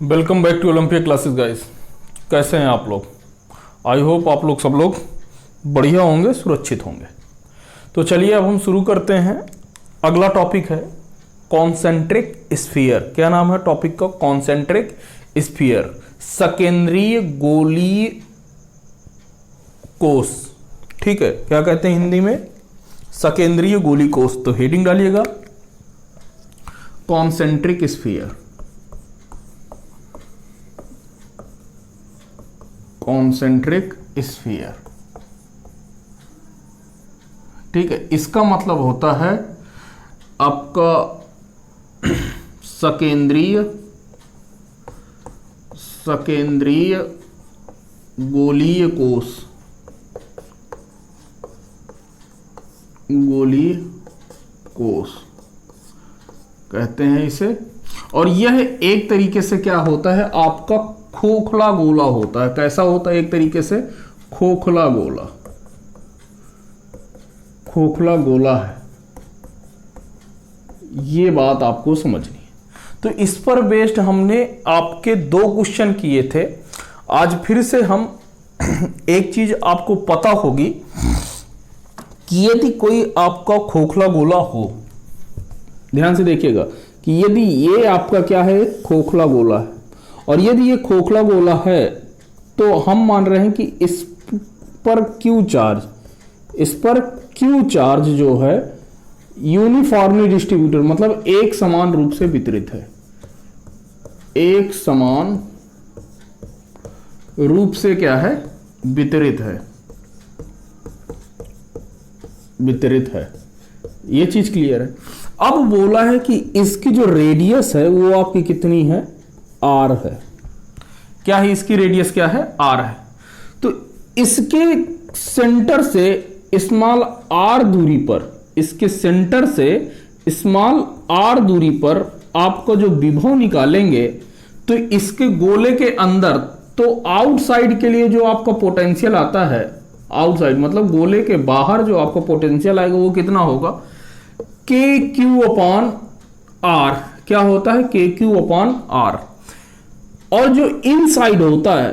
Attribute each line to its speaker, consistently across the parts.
Speaker 1: Welcome back to Olympia classes guys. कैसे हैं आप लोग? आई होप आप लोग सब लोग बढ़िया होंगे, सुरक्षित होंगे। तो चलिए अब हम शुरू करते हैं। अगला टॉपिक है कॉन्सेंट्रिक स्फीयर। क्या नाम है टॉपिक का? कॉन्सेंट्रिक स्फीयर, सकेंद्रीय गोलीय कोष। ठीक है, क्या कहते हैं हिंदी में? सकेंद्रीय गोलीय कोष। तो हेडिंग डालिएगा कॉन्सेंट्रिक स्फीयर। कॉन्सेंट्रिक स्फीयर, ठीक है। इसका मतलब होता है आपका सकेंद्रीय गोलीय कोष, गोलीय कोष कहते हैं इसे। और यह एक तरीके से क्या होता है, आपका खोखला गोला होता है। कैसा होता है? एक तरीके से खोखला गोला, खोखला गोला है। ये बात आपको समझनी है। तो इस पर बेस्ड हमने आपके 2 क्वेश्चन किए थे। आज फिर से हम एक चीज आपको पता होगी कि यदि कोई आपका खोखला गोला हो, ध्यान से देखिएगा कि यदि ये आपका क्या है, खोखला गोला है, और यदि ये खोखला गोला है तो हम मान रहे हैं कि इस पर क्यू चार्ज जो है यूनिफॉर्मली डिस्ट्रीब्यूटेड, मतलब एक समान रूप से वितरित है। एक समान रूप से क्या है? वितरित है। ये चीज क्लियर है। अब बोला है कि इसकी जो रेडियस है वो आपकी कितनी है? आर है। क्या है इसकी रेडियस? क्या है? आर है। तो इसके सेंटर से स्मॉल आर दूरी पर, इसके सेंटर से स्मॉल आर दूरी पर आपका जो विभव निकालेंगे तो इसके गोले के अंदर, तो आउटसाइड के लिए जो आपका पोटेंशियल आता है, आउटसाइड मतलब गोले के बाहर जो आपका पोटेंशियल आएगा वो कितना होगा? के क्यू अपॉन आर। क्या होता है? के क्यू अपॉन आर। और जो इनसाइड होता है,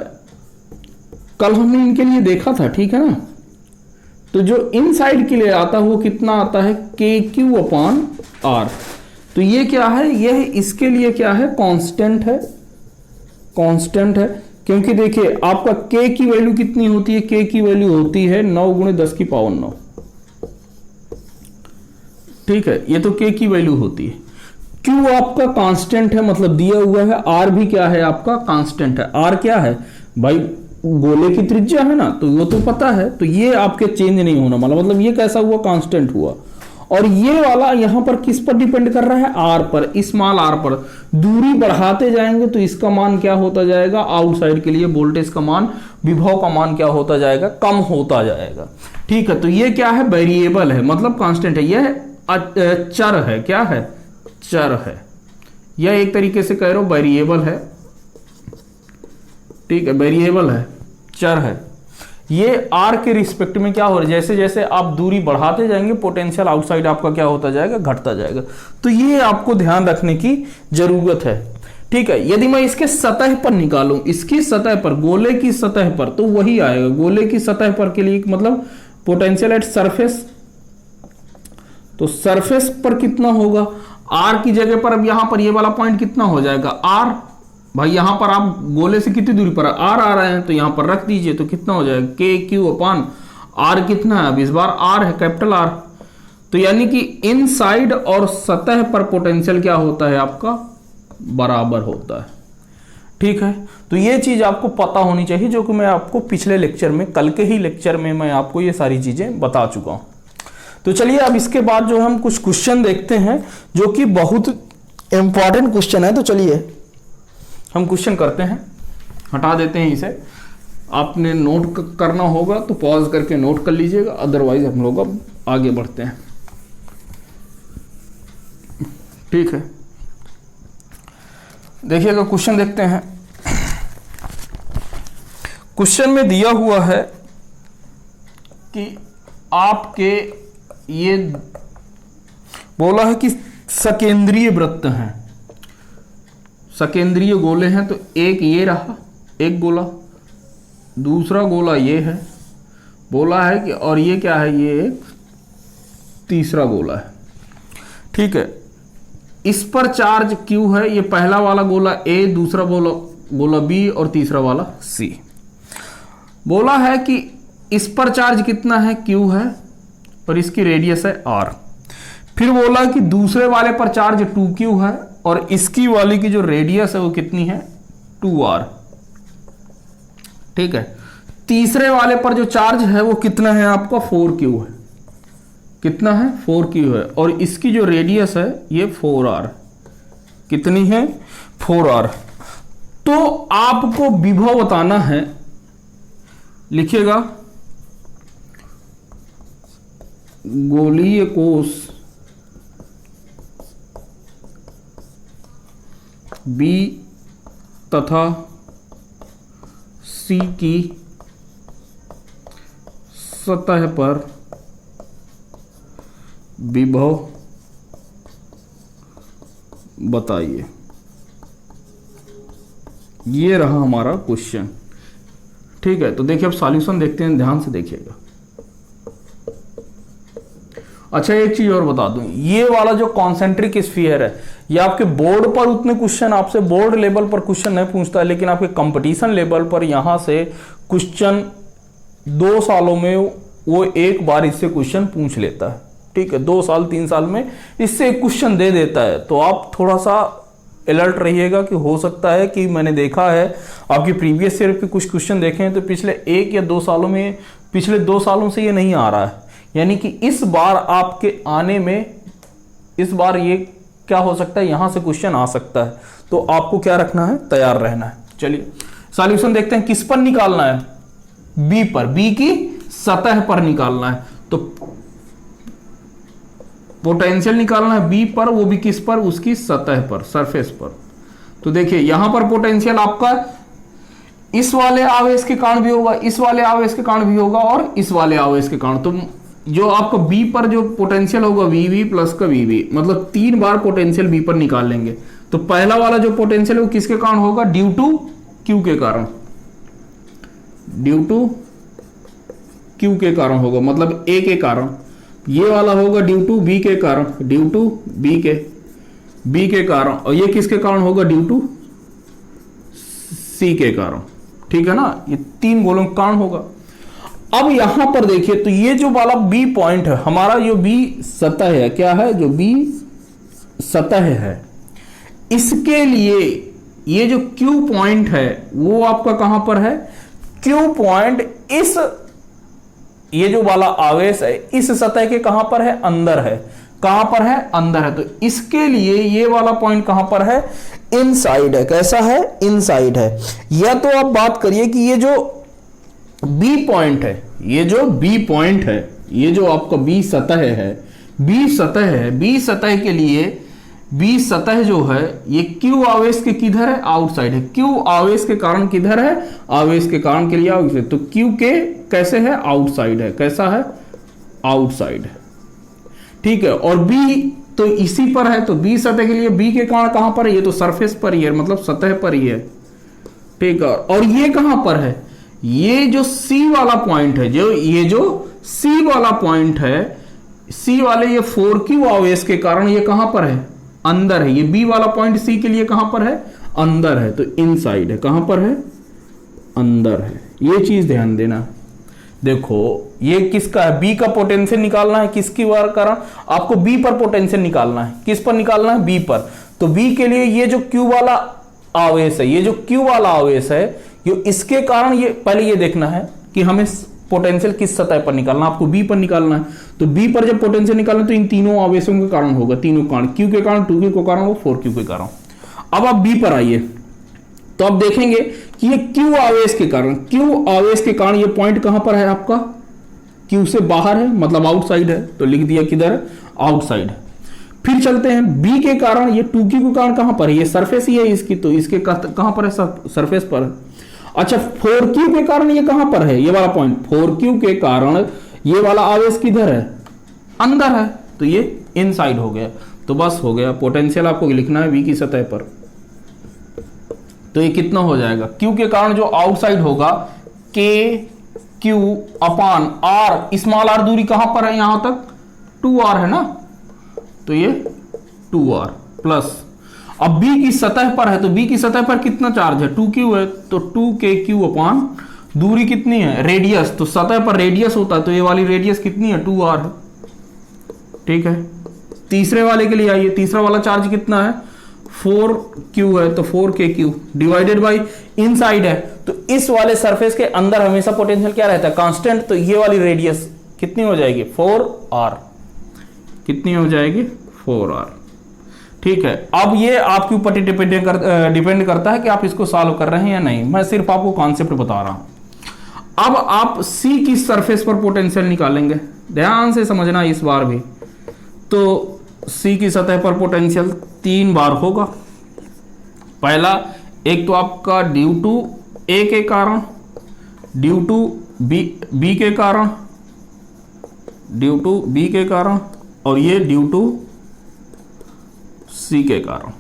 Speaker 1: कल हमने इनके लिए देखा था, ठीक है ना? तो जो इनसाइड के लिए आता है वो कितना आता है? के क्यू अपॉन आर। तो ये क्या है? यह इसके लिए क्या है? कांस्टेंट है। कांस्टेंट है क्योंकि देखिए आपका के की वैल्यू कितनी होती है? के की वैल्यू होती है 9 × 10 की पावर 9। ठीक है, ये तो के की वैल्यू होती है। क्यू आपका कांस्टेंट है, मतलब दिया हुआ है। आर भी क्या है? आपका कांस्टेंट है। आर क्या है भाई? गोले की त्रिज्या है ना, तो वो तो पता है। तो ये आपके चेंज नहीं होना वाला, मतलब ये कैसा हुआ? कांस्टेंट हुआ। और ये वाला यहां पर किस पर डिपेंड कर रहा है? आर पर, स्मॉल आर पर। दूरी बढ़ाते जाएंगे तो इसका मान क्या होता जाएगा? आउटसाइड के लिए वोल्टेज का मान, विभव का मान क्या होता जाएगा? कम होता जाएगा। ठीक है, तो ये क्या है? वेरिएबल है, मतलब कांस्टेंट है। यह चर है। क्या है? चर है। यह एक तरीके से कह रहे हो वेरिएबल है। ठीक है, वेरिएबल है, चर है। ये आर के रिस्पेक्ट में क्या हो रहा है? जैसे जैसे आप दूरी बढ़ाते जाएंगे पोटेंशियल आउटसाइड आपका क्या होता जाएगा? घटता जाएगा। तो ये आपको ध्यान रखने की जरूरत है। ठीक है, यदि मैं इसके सतह पर निकालूं, इसकी सतह पर, गोले की सतह पर, तो वही आएगा। गोले की सतह पर के लिए मतलब पोटेंशियल एट सरफेस, तो सरफेस पर कितना होगा? आर की जगह पर अब यहां पर ये वाला पॉइंट कितना हो जाएगा? आर। भाई यहां पर आप गोले से कितनी दूरी पर आर आ रहे हैं, तो यहां पर रख दीजिए, तो कितना हो जाएगा? के क्यू अपॉन आर। कितना है? अब इस बार आर है, कैपिटल आर। तो यानी कि इनसाइड और सतह पर पोटेंशियल क्या होता है आपका? बराबर होता है। ठीक है, तो ये चीज आपको पता होनी चाहिए, जो कि मैं आपको पिछले लेक्चर में, कल के ही लेक्चर में मैं आपको ये सारी चीजें बता चुका हूं। तो चलिए अब इसके बाद जो हम कुछ क्वेश्चन देखते हैं जो कि बहुत इंपॉर्टेंट क्वेश्चन है। तो चलिए हम क्वेश्चन करते हैं, हटा देते हैं इसे। आपने नोट करना होगा तो पॉज करके नोट कर लीजिएगा, अदरवाइज हम लोग अब आगे बढ़ते हैं। ठीक है, देखिएगा क्वेश्चन देखते हैं। क्वेश्चन में दिया हुआ है कि आपके ये बोला है कि सकेंद्रीय वृत्त हैं, सकेंद्रीय गोले हैं, तो एक ये रहा एक गोला, दूसरा गोला ये है, बोला है कि और ये क्या है, ये एक तीसरा गोला है। ठीक है, इस पर चार्ज Q है, ये पहला वाला गोला A, दूसरा गोला B और तीसरा वाला C। बोला है कि इस पर चार्ज कितना है, Q है, और इसकी रेडियस है R। फिर बोला कि दूसरे वाले पर चार्ज 2Q है और इसकी वाली की जो रेडियस है वो कितनी है, 2R। ठीक है, तीसरे वाले पर जो चार्ज है वो कितना है आपका, 4Q है। कितना है, 4Q है, और इसकी जो रेडियस है ये 4R। कितनी है, 4R। तो आपको विभव बताना है, लिखिएगा गोलीय कोश B तथा C की सतह पर विभव बताइए। ये रहा हमारा क्वेश्चन। ठीक है, तो देखिए अब सॉल्यूशन देखते हैं, ध्यान से देखिएगा। अच्छा, एक चीज और बता दूं, ये वाला जो कॉन्सेंट्रिक स्फीयर है, ये आपके बोर्ड पर उतने क्वेश्चन, आपसे बोर्ड लेवल पर क्वेश्चन नहीं पूछता है, लेकिन आपके कंपटीशन लेवल पर यहां से क्वेश्चन 2 सालों में वो एक बार इससे क्वेश्चन पूछ लेता है। ठीक है, 2 साल 3 साल में इससे एक क्वेश्चन दे देता है। तो आप थोड़ा सा अलर्ट रहिएगा कि हो सकता है कि मैंने देखा है आपकी प्रीवियस ईयर के कुछ क्वेश्चन देखे हैं, तो पिछले 1 या 2 सालों में, पिछले 2 सालों से ये नहीं आ रहा है। यानी कि इस बार आपके आने में, इस बार ये क्या हो सकता है, यहां से क्वेश्चन आ सकता है। तो आपको क्या रखना है, तैयार रहना है। चलिए सॉल्यूशन देखते हैं, किस पर निकालना है, बी पर, बी की सतह पर निकालना है। तो पोटेंशियल निकालना है बी पर, वो भी किस पर, उसकी सतह पर, सरफेस पर। तो देखिए यहां पर पोटेंशियल आपका इस वाले आवेश के कारण भी होगा, इस वाले आवेश के कारण भी होगा और इस वाले आवेश के कारण। तो जो आपका बी पर जो पोटेंशियल होगा वीवी प्लस का वीवी, मतलब 3 बार पोटेंशियल बी पर निकाल लेंगे। तो पहला वाला जो पोटेंशियल है वो किसके कारण होगा, ड्यू टू क्यू के कारण, ड्यू टू क्यू के कारण होगा, मतलब ए के कारण। ये वाला होगा ड्यू टू बी के कारण, ड्यू टू बी के कारण, और ये किसके कारण होगा, ड्यू टू सी के कारण। ठीक है ना, ये 3 गोलों के कारण होगा। अब यहां पर देखिए, तो ये जो वाला बी पॉइंट है हमारा, जो बी सतह है, क्या है, जो बी सतह है, इसके लिए ये जो क्यू पॉइंट है वो आपका कहां पर है, क्यू पॉइंट इस, ये जो वाला आवेश है इस सतह के कहां पर है, अंदर है। कहां पर है, अंदर है। तो इसके लिए ये वाला पॉइंट कहां पर है, इनसाइड है। कैसा है, इनसाइड है। या तो आप बात करिए कि ये जो बी पॉइंट है, ये जो बी पॉइंट है, ये जो आपका बी सतह है, बी सतह है, बी सतह के लिए बी सतह जो है ये क्यू आवेश के किधर है, आउटसाइड है। क्यू आवेश के कारण किधर है, आवेश के कारण के लिए आउटसाइड। तो क्यू के कैसे है, आउटसाइड है। कैसा है, आउटसाइड है। ठीक है, और बी तो इसी पर है, तो बी सतह के लिए बी के कारण कहां पर है, ये तो सरफेस पर ही है, मतलब सतह पर ही है। ठीक है, और ये कहां पर है, ये जो सी वाला पॉइंट है, जो ये जो सी वाला पॉइंट है, सी वाले ये 4Q आवेश के कारण ये कहां पर है, अंदर है। ये बी वाला पॉइंट सी के लिए कहां पर है, अंदर है। तो इनसाइड है, कहां पर है, अंदर है। ये चीज ध्यान देना। देखो ये किसका है, बी का पोटेंशियल निकालना है, किसकी वार कारण, आपको बी पर पोटेंशियल निकालना है। किस पर निकालना है, बी पर। तो बी के लिए ये जो क्यू वाला आवेश है, ये जो क्यू वाला आवेश है, ये इसके कारण, ये पहले ये देखना है कि हमें पोटेंशियल किस सतह पर निकालना, आपको बी पर निकालना है। तो बी पर जब पोटेंशियल निकालना तो इन तीनों आवेशों के कारण होगा, तीनों कारण, क्यू के कारण, 2Q के कारण और 4Q के कारण। अब आप बी पर आइए, तो आप देखेंगे कि ये क्यू आवेश के कारण, क्यू आवेश के कारण ये पॉइंट कहां पर है आपका, क्यू से बाहर है, मतलब आउटसाइड है। तो लिख दिया किधर है, आउटसाइड है। फिर चलते हैं बी के कारण, ये 2Q के कारण कहां पर है, ये सरफेस ही है इसकी, तो इसके कहां पर है, सरफेस पर है। अच्छा 4Q के कारण ये कहां पर है, ये वाला पॉइंट, 4Q के कारण ये वाला आवेश किधर है, अंदर है। तो ये इनसाइड हो गया। तो बस हो गया, पोटेंशियल आपको लिखना है बी की सतह पर, तो ये कितना हो जाएगा, Q के कारण जो आउटसाइड होगा K Q अपान R, स्मॉल r दूरी कहां पर है, यहां तक 2R है ना, तो ये 2R प्लस, अब B की सतह पर है तो B की सतह पर कितना चार्ज है, 2Q है, तो 2KQ अपान दूरी कितनी है, रेडियस, तो सतह पर रेडियस होता है तो ये वाली रेडियस कितनी है, 2R है। ठीक है, तीसरे वाले के लिए आइए, तीसरा वाला चार्ज कितना है, 4Q है, तो 4KQ डिवाइडेड बाई इनसाइड है, तो इस वाले सरफेस के अंदर हमेशा पोटेंशियल क्या रहता है, कांस्टेंट, तो ये वाली रेडियस कितनी हो जाएगी, 4R, कितनी हो जाएगी, 4R। ठीक है, अब ये आपके ऊपर डिपेंड करता है कि आप इसको सॉल्व कर रहे हैं या नहीं, मैं सिर्फ आपको कॉन्सेप्ट बता रहा हूं। अब आप C की सरफेस पर पोटेंशियल निकालेंगे, ध्यान से समझना इस बार भी, तो C की सतह पर पोटेंशियल 3 बार होगा। पहला, एक तो आपका ड्यू टू A के कारण, ड्यू टू B के कारण, ड्यू टू B के कारण, और ये ड्यू टू C के कारण।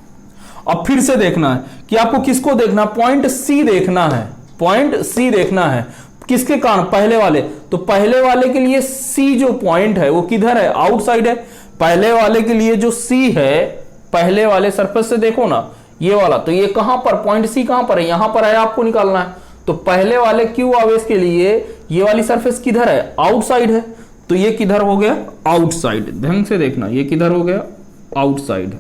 Speaker 1: अब फिर से देखना है कि आपको किसको देखना, पॉइंट C देखना है, पॉइंट C देखना है, किसके कारण, पहले वाले, तो पहले वाले के लिए C जो पॉइंट है वो किधर है, आउटसाइड है। पहले वाले के लिए जो C है, पहले वाले सरफेस से देखो ना, ये वाला, तो ये कहां पर, पॉइंट C कहां पर है, यहां पर है, आपको निकालना है। तो पहले वाले Q आवेश के लिए ये वाली सरफेस किधर है, आउटसाइड है, तो ये किधर हो गया, आउटसाइड, ध्यान से देखना, ये किधर हो गया, आउटसाइड।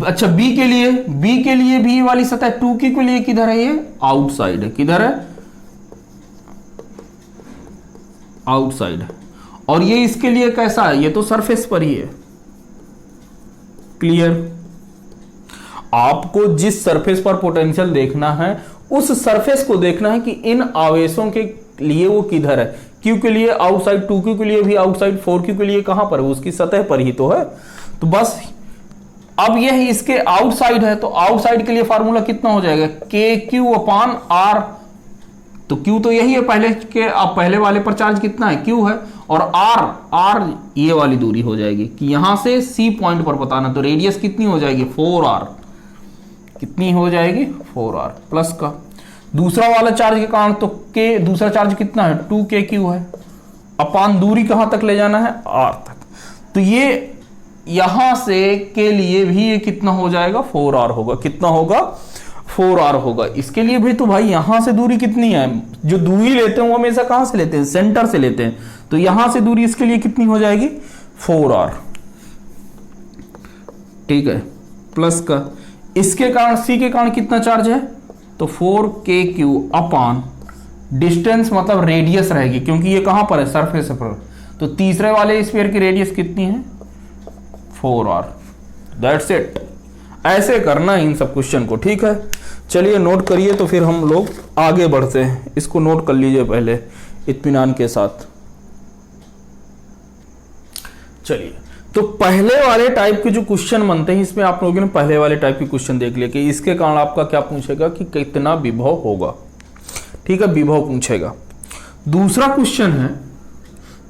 Speaker 1: अच्छा, B के लिए भी वाली सतह 2Q के लिए किधर है, ये आउटसाइड है, किधर है, आउटसाइड है, और ये इसके लिए कैसा है, ये तो सरफेस पर ही है। क्लियर, आपको जिस सरफेस पर पोटेंशियल देखना है उस सरफेस को देखना है कि इन आवेशों के लिए वो किधर है, Q के लिए आउटसाइड, 2Q के लिए भी आउटसाइड, 4Q के लिए कहां पर है, उसकी सतह पर ही तो है। तो बस अब यह इसके आउटसाइड है, तो आउटसाइड के लिए फार्मूला कितना हो जाएगा, KQ अपान R, तो Q तो यही है पहले के, अब पहले वाले पर चार्ज कितना है, Q है, और R ये वाली दूरी हो जाएगी कि यहां से C पॉइंट पर बताना, तो रेडियस कितनी हो जाएगी, 4R, कितनी हो जाएगी, 4R प्लस का, दूसरा वाला चार्ज के कारण तो K, दूसरा चार्ज कितना है, 2KQ है, अपान दूरी कहां तक ले जाना है, R तक, तो ये यहां से के लिए भी ये कितना हो जाएगा, 4R होगा, कितना होगा, 4R होगा। इसके लिए भी तो भाई यहां से दूरी कितनी है, जो दूरी लेते हैं वो हमेशा कहां से लेते हैं, सेंटर से लेते हैं, तो यहां से दूरी इसके लिए कितनी हो जाएगी, 4R। ठीक है, प्लस का, इसके कारण C के कारण कितना चार्ज है, तो 4KQ अपान डिस्टेंस मतलब रेडियस रहेगी, क्योंकि ये कहां पर है, सरफेस पर, तो तीसरे वाले स्फीयर की रेडियस कितनी है, 4R। दैट्स इट, ऐसे करना इन सब क्वेश्चन को। ठीक है, चलिए नोट करिए, तो फिर हम लोग आगे बढ़ते हैं, इसको नोट कर लीजिए पहले इत्मीनान के साथ। चलिए, तो पहले वाले टाइप के जो क्वेश्चन बनते हैं, इसमें आप लोगों ने पहले वाले टाइप के क्वेश्चन देख लिया कि इसके कारण आपका क्या पूछेगा कि कितना विभव होगा। ठीक है, विभव पूछेगा। दूसरा क्वेश्चन है,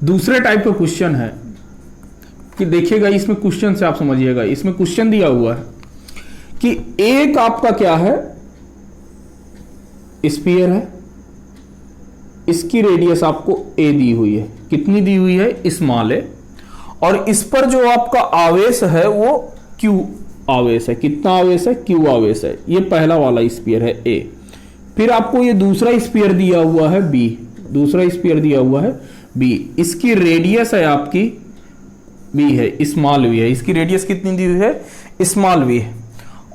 Speaker 1: दूसरे टाइप का क्वेश्चन है कि देखिएगा, इसमें क्वेश्चन से आप समझिएगा, इसमें क्वेश्चन दिया हुआ है कि एक आपका क्या है, स्फीयर है, इसकी रेडियस आपको A दी हुई है, कितनी दी हुई है, स्मॉल a, और इस पर जो आपका आवेश है वो Q आवेश है, कितना आवेश है, Q आवेश है, ये पहला वाला स्फीयर है A। फिर आपको ये दूसरा स्फीयर दिया हुआ है B, दूसरा स्फीयर दिया हुआ है B, इसकी रेडियस है आपकी B है, स्मॉल v है, इसकी रेडियस कितनी दी हुई है, स्मॉल v है,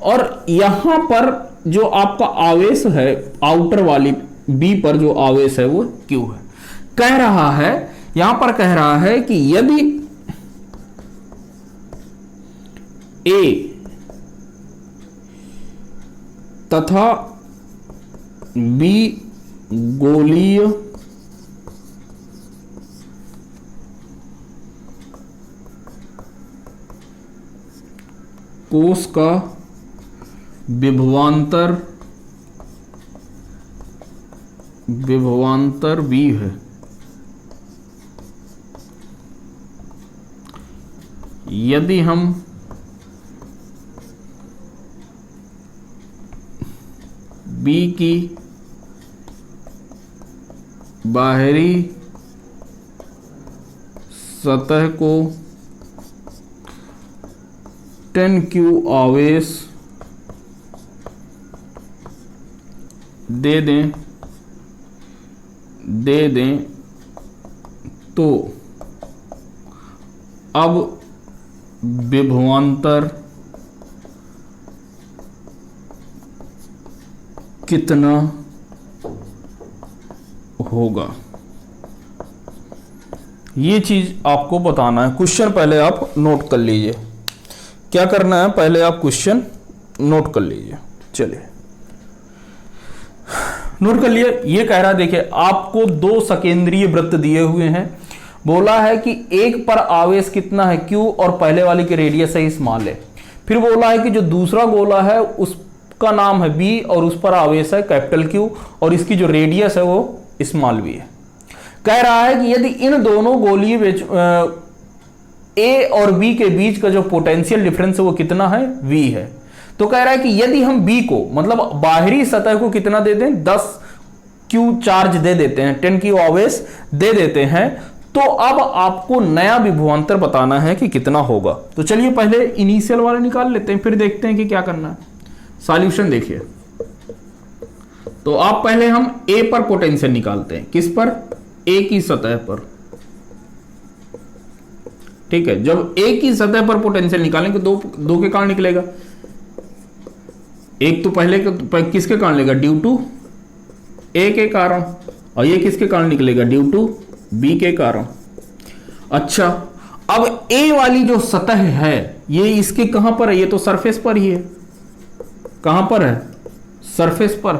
Speaker 1: और यहां पर जो आपका आवेश है आउटर वाली B पर जो आवेश है वो Q है। कह रहा है, यहां पर कह रहा है कि यदि A तथा B गोलीय कोश का विभवांतर V है, यदि हम बी की बाहरी सतह को 10Q आवेश दे दें तो अब विभवांतर कितना होगा, ये चीज आपको बताना है। क्वेश्चन पहले आप नोट कर लीजिए, क्या करना है पहले आप क्वेश्चन नोट कर लीजिए। चलिए नोट कर लिए। ये कह रहा है देखिए आपको दो सकेंद्रीय वृत्त दिए हुए हैं, बोला है कि एक पर आवेश कितना है Q और पहले वाले की रेडियस है स्मॉल है। फिर बोला है कि जो दूसरा गोला है उसका नाम है B और उस पर आवेश है कैपिटल Q और इसकी जो रेडियस है वो स्मॉल v है। कह रहा है कि यदि इन दोनों गोलीय A और B के बीच का जो पोटेंशियल डिफरेंस है वो कितना है V है। तो कह रहा है कि यदि हम B को मतलब बाहरी सतह को कितना दे दें 10Q चार्ज दे देते हैं, 10Q आवेश दे देते हैं, तो अब आपको नया विभवांतर बताना है कि कितना होगा। तो चलिए पहले इनिशियल वाले निकाल लेते हैं, फिर देखते हैं कि क्या करना है। सॉल्यूशन देखिए, तो आप पहले हम A पर पोटेंशियल निकालते हैं, किस पर, A की सतह पर। ठीक है, जब A की सतह पर पोटेंशियल निकालेंगे दो के कारण निकलेगा। एक तो पहले किसके कारण लेगा, ड्यू टू A के कारण, और ये किसके कारण निकलेगा, ड्यू टू B के कारण। अच्छा, अब A वाली जो सतह है ये इसके कहां पर है, ये तो सरफेस पर ही है। कहां पर है, सरफेस पर।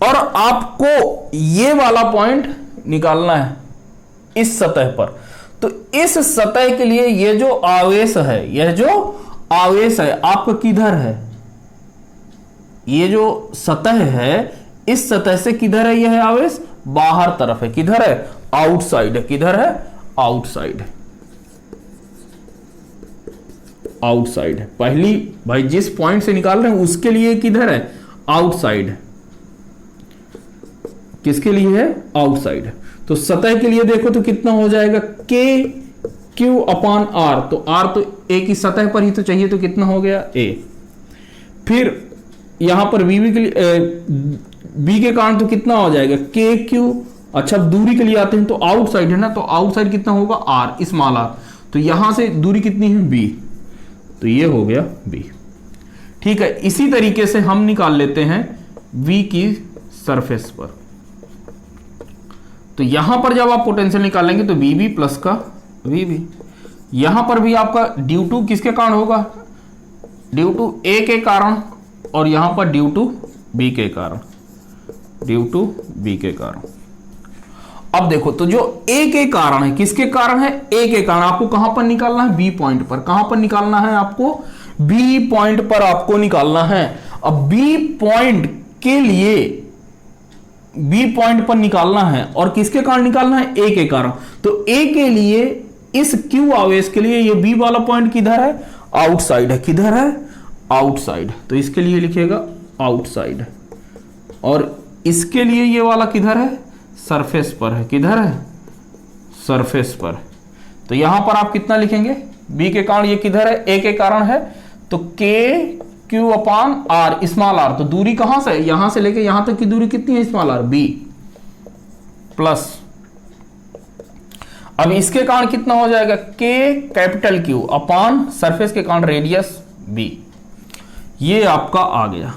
Speaker 1: और आपको ये वाला पॉइंट निकालना है इस सतह पर। तो इस सतह के लिए ये जो आवेश है, यह जो आवेश है आपका किधर है, ये जो सतह है इस सतह से किधर है, यह है आवेश बाहर तरफ है। किधर है, आउटसाइड है। किधर है, आउटसाइड है। आउटसाइड है। पहली भाई जिस पॉइंट से निकाल रहे हैं उसके लिए किधर है, आउटसाइड है। किसके लिए है, आउटसाइड। तो सतह के लिए देखो तो कितना हो जाएगा, KQ अपॉन R। तो R तो A की सतह पर ही तो चाहिए, तो कितना हो गया A। फिर यहां पर B के लिए B के कारण तो कितना हो जाएगा KQ। अच्छा, दूरी के लिए आते हैं तो आउटसाइड है ना, तो आउटसाइड कितना होगा R, स्मॉल r। तो यहां से दूरी कितनी है B, तो ये हो गया B। ठीक है, इसी तरीके से हम निकाल लेते हैं V की सरफेस पर। तो यहां पर जब आप पोटेंशियल निकालेंगे तो VB प्लस का VB। यहां पर भी आपका ड्यू टू किसके कारण होगा, ड्यू टू A के कारण, और यहां पर ड्यू टू B के कारण, ड्यू टू B के कारण। अब देखो तो जो A के कारण है, किसके कारण है, A के कारण, आपको कहां पर निकालना है, B पॉइंट पर। कहां पर निकालना है आपको, B पॉइंट पर आपको निकालना है। अब B पॉइंट के लिए B पॉइंट पर निकालना है, और किसके कारण निकालना है, A के कारण। तो A के लिए इस Q आवेश के लिए ये B वाला पॉइंट किधर है, आउटसाइड है। किधर है, आउटसाइड। तो इसके लिए लिखिएगा आउटसाइड, और इसके लिए ये वाला किधर है, सरफेस पर है। किधर है, सरफेस पर। तो यहां पर आप कितना लिखेंगे, B के कारण ये किधर है, A के कारण है, तो KQ upon R, small r। तो दूरी कहां से, यहां से लेके यहां तक की दूरी कितनी है, स्मॉल r, B प्लस। अब इसके कारण कितना हो जाएगा, K capital Q upon surface के कारण रेडियस B। ये आपका आ गया।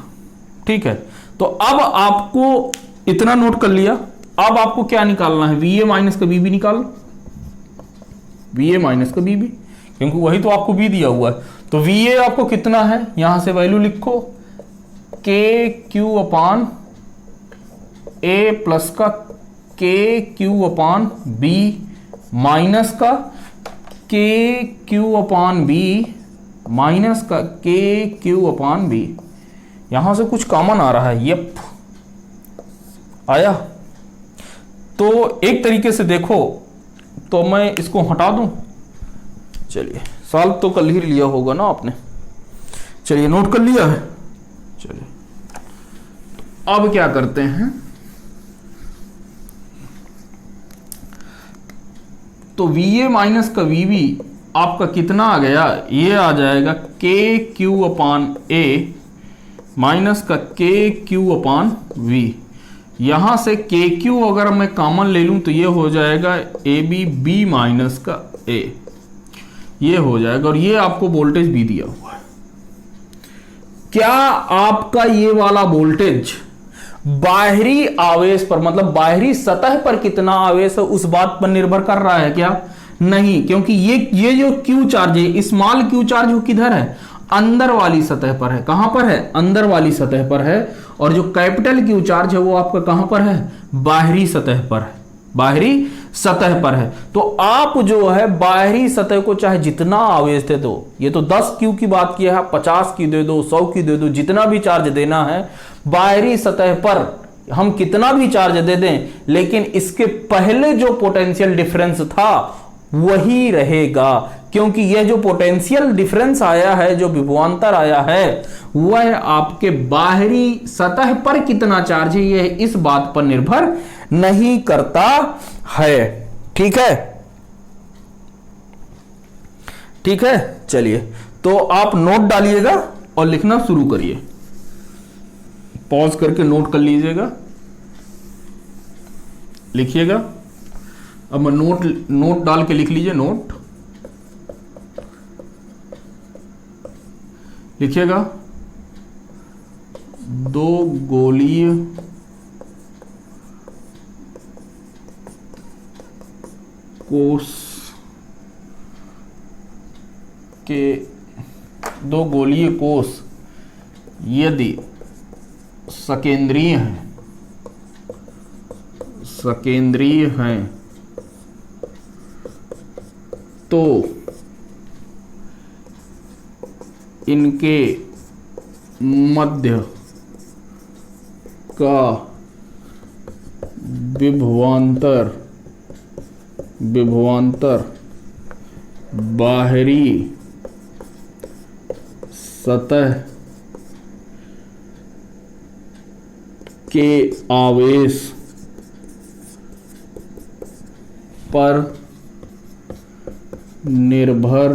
Speaker 1: ठीक है, तो अब आपको इतना नोट कर लिया। अब आपको क्या निकालना है, VA माइनस का BB निकाल, VA माइनस का BB, क्योंकि वही तो आपको B दिया हुआ है। तो VA आपको कितना है, यहां से वैल्यू लिखो, KQ अपॉन A प्लस का KQ अपॉन B माइनस का KQ अपॉन B माइनस का KQ अपॉन B। यहां से कुछ कॉमन आ रहा है, यप आया। तो एक तरीके से देखो तो मैं इसको हटा दूं, चलिए सॉल्व तो कल ही लिया होगा ना आपने, चलिए नोट कर लिया है। चलिए अब क्या करते हैं, तो VA माइनस का VB आपका कितना आ गया, ये आ जाएगा KQ/A माइनस का KQ/V। यहां से KQ अगर मैं कॉमन ले लूं तो ये हो जाएगा AB माइनस का A, ये हो जाएगा, और ये आपको वोल्टेज भी दिया हुआ है। क्या आपका ये वाला वोल्टेज बाहरी आवेश पर, मतलब बाहरी सतह पर कितना आवेश है उस बात पर निर्भर कर रहा है क्या? नहीं, क्योंकि ये जो क्यू चार्ज है, स्मॉल क्यू चार्ज वो किधर है? अंदर वाली सतह पर है। कहां पर है? अंदर वाली सतह पर है। और जो कैपिटल क्यू चार्ज है वो आपका कहां पर है? बाहरी सतह पर है, बाहरी सतह पर है। तो आप जो है बाहरी सतह को चाहे जितना आवेश दे दो, ये तो 10 क्यू की बात किया है, 50 की दे दो, 100 की दे दो, जितना भी चार्ज देना है बाहरी सतह पर हम कितना भी चार्ज दे दें, लेकिन इसके पहले जो पोटेंशियल डिफरेंस था वही रहेगा, क्योंकि यह जो पोटेंशियल डिफरेंस आया है, जो विभवांतर आया है, वह आपके बाहरी सतह पर कितना चार्ज है यह इस बात पर निर्भर नहीं करता है। ठीक है, ठीक है। चलिए, तो आप नोट डालिएगा और लिखना शुरू करिए। पॉज करके नोट कर लीजिएगा, लिखिएगा। अब मैं नोट डाल के लिख लीजिए। नोट लिखिएगा, 2 गोलीय कोष के 2 गोलीय कोष यदि सकेंद्रीय हैं तो इनके मध्य का विभवांतर बाहरी सतह के आवेश पर निर्भर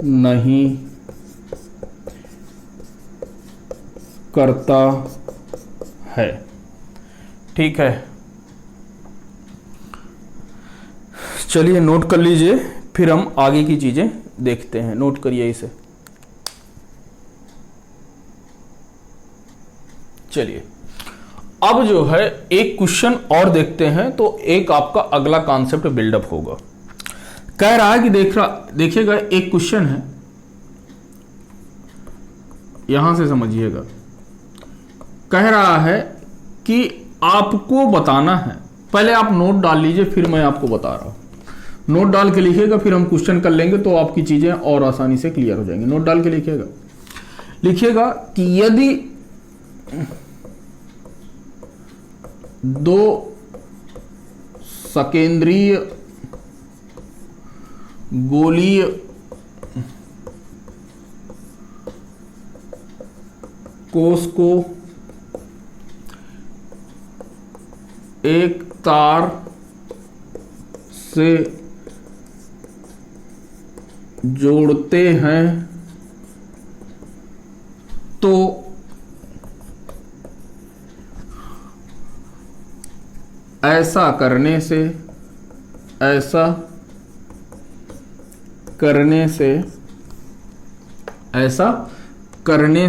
Speaker 1: नहीं करता है। ठीक है, चलिए नोट कर लीजिए, फिर हम आगे की चीजें देखते हैं। नोट करिए इसे। चलिए, अब जो है एक क्वेश्चन और देखते हैं, तो एक आपका अगला कॉन्सेप्ट बिल्डअप होगा। कह रहा है कि देखिएगा, एक क्वेश्चन है, यहां से समझिएगा। कह रहा है कि आपको बताना है, पहले आप नोट डाल लीजिए, फिर मैं आपको बता रहा हूं। नोट डाल के लिखिएगा, फिर हम क्वेश्चन कर लेंगे, तो आपकी चीजें और आसानी से क्लियर हो जाएंगी। नोट डाल के लिखिएगा कि यदि 2 सकेंद्रीय गोलीय कोष को एक तार से जोड़ते हैं तो ऐसा करने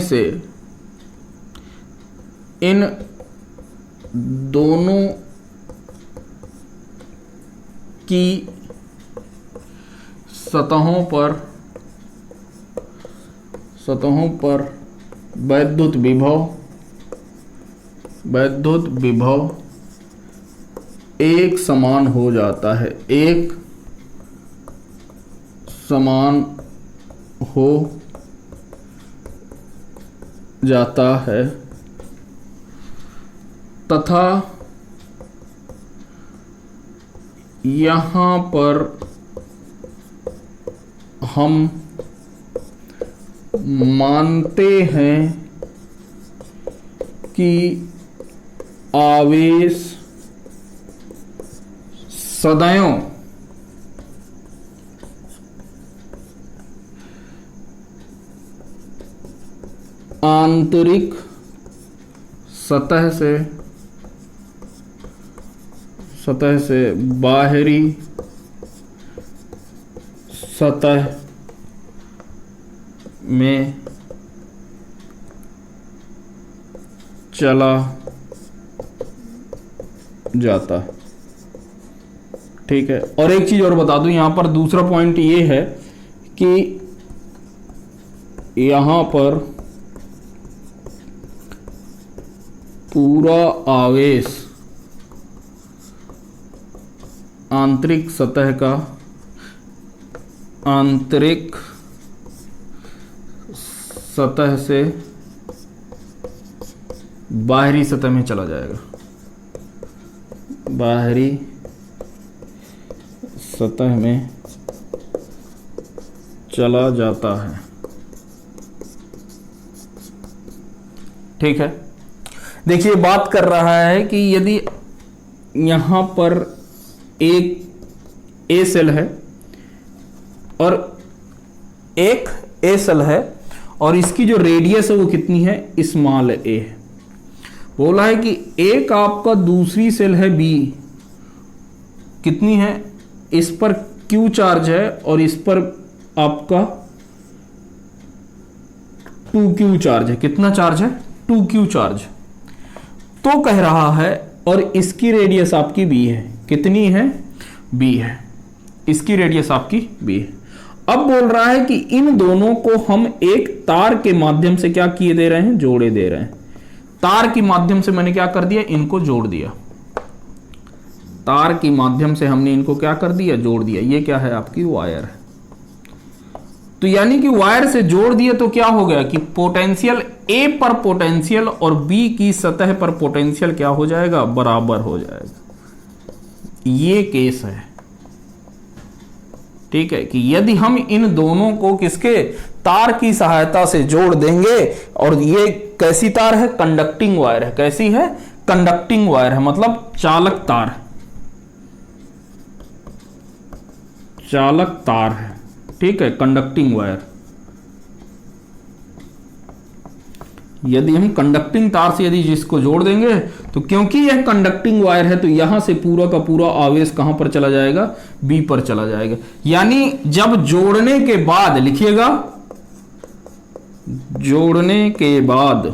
Speaker 1: से इन दोनों की सतहों पर वैद्युत विभव एक समान हो जाता है, एक समान हो जाता है तथा यहाँ पर हम मानते हैं कि आवेश सदैव आंतरिक सतह से बाहरी सतह में चला जाता है। ठीक है, और एक चीज और बता दूं, यहां पर दूसरा पॉइंट ये है कि यहां पर पूरा आवेश आंतरिक सतह का आंतरिक सतह से बाहरी सतह में चला जाएगा, बाहरी सतह में चला जाता है। ठीक है, देखिए बात कर रहा है कि यदि यहां पर एक ए सेल है और एक ए सेल है और इसकी जो रेडियस है वो कितनी है, स्मॉल ए है। बोला है कि एक आपका दूसरी सेल है बी, कितनी है, इस पर क्यू चार्ज है और इस पर आपका 2q चार्ज है। कितना चार्ज है, 2q चार्ज। तो कह रहा है और इसकी रेडियस आपकी बी है, कितनी है, बी है, इसकी रेडियस आपकी बी है। अब बोल रहा है कि इन दोनों को हम एक तार के माध्यम से क्या किए दे रहे हैं, जोड़े दे रहे हैं। तार के माध्यम से मैंने क्या कर दिया, इनको जोड़ दिया। तार के माध्यम से हमने इनको क्या कर दिया, जोड़ दिया। ये क्या है, आपकी वायर है। तो यानी कि वायर से जोड़ दिए तो क्या हो गया कि पोटेंशियल ए पर पोटेंशियल और बी की सतह पर पोटेंशियल क्या हो जाएगा, बराबर हो जाएगा। ये केस है। ठीक है, कि यदि हम इन दोनों को किसके, तार की सहायता से जोड़ देंगे, और ये कैसी तार है, कंडक्टिंग वायर है। कैसी है, कंडक्टिंग वायर है, मतलब चालक तार, चालक तार है। ठीक है, कंडक्टिंग वायर। यदि हम कंडक्टिंग तार से यदि जिसको जोड़ देंगे तो क्योंकि यह कंडक्टिंग वायर है तो यहां से पूरा का पूरा आवेश कहां पर चला जाएगा, बी पर चला जाएगा। यानी जब जोड़ने के बाद, लिखिएगा, जोड़ने के बाद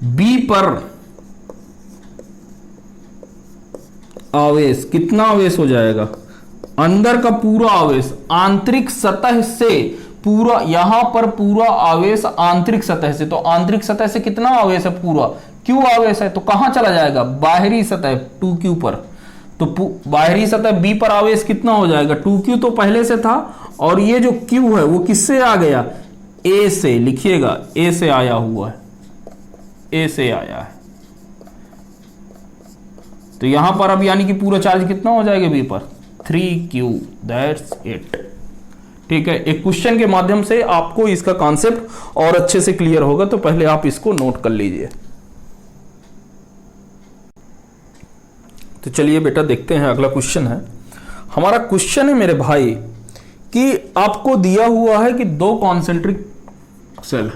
Speaker 1: बी पर आवेश, कितना आवेश हो जाएगा, अंदर का पूरा आवेश आंतरिक सतह से पूरा, यहां पर पूरा आवेश आंतरिक सतह से, तो आंतरिक सतह से कितना आवेश है, पूरा क्यू आवेश है, तो कहां चला जाएगा, बाहरी सतह 2q पर। तो बाहरी सतह बी पर आवेश कितना हो जाएगा, 2q तो पहले से था, और ये जो q है वो किससे आ गया, ए से। लिखिएगा, ए से आया हुआ है, ए से आया है। तो यहां पर अब यानी कि पूरा चार्ज कितना हो जाएगा बी पर, 3q, दैट्स इट। ठीक है, एक क्वेश्चन के माध्यम से आपको इसका कॉन्सेप्ट और अच्छे से क्लियर होगा, तो पहले आप इसको नोट कर लीजिए। तो चलिए बेटा देखते हैं, अगला क्वेश्चन है हमारा। क्वेश्चन है मेरे भाई कि आपको दिया हुआ है कि दो कॉन्सेंट्रिक सेल,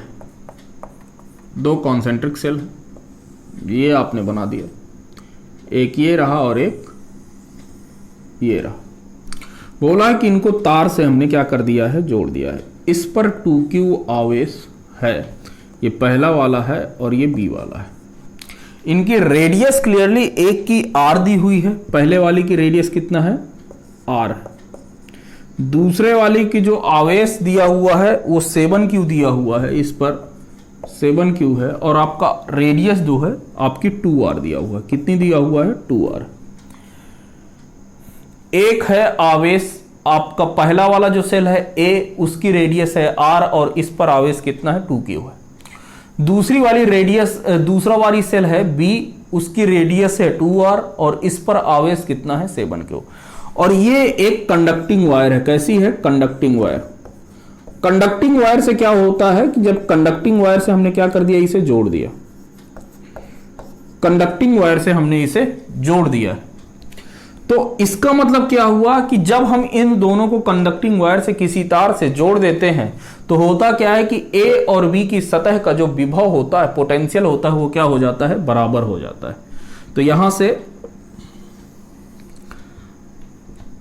Speaker 1: दो कॉन्सेंट्रिक सेल ये आपने बना दिया, एक ये रहा और एक ये रहा। बोला कि इनको तार से हमने क्या कर दिया है, जोड़ दिया है। इस पर 2q आवेश है, ये पहला वाला है और ये बी वाला है। इनकी रेडियस क्लियरली एक की r दी हुई है, पहले वाली की रेडियस कितना है, r। दूसरे वाली की जो आवेश दिया हुआ है वो 7q दिया हुआ है, इस पर 7q है, और आपका रेडियस जो है आपकी 2r दिया हुआ है। कितनी दिया हुआ है, 2r। एक है आवेश आपका पहला वाला जो सेल है ए, उसकी रेडियस है r, और इस पर आवेश कितना है, 2q है। दूसरी वाली रेडियस, दूसरा वाली सेल है बी, उसकी रेडियस है 2r, और इस पर आवेश कितना है, 7q। और ये एक कंडक्टिंग वायर है। कैसी है, कंडक्टिंग वायर। कंडक्टिंग वायर से क्या होता है कि जब कंडक्टिंग वायर से हमने क्या कर दिया, इसे जोड़ दिया, कंडक्टिंग वायर से हमने इसे जोड़ दिया, तो इसका मतलब क्या हुआ कि जब हम इन दोनों को कंडक्टिंग वायर से किसी तार से जोड़ देते हैं तो होता क्या है कि ए और बी की सतह का जो विभव होता है, पोटेंशियल होता है, वो क्या हो जाता है, बराबर हो जाता है। तो यहां से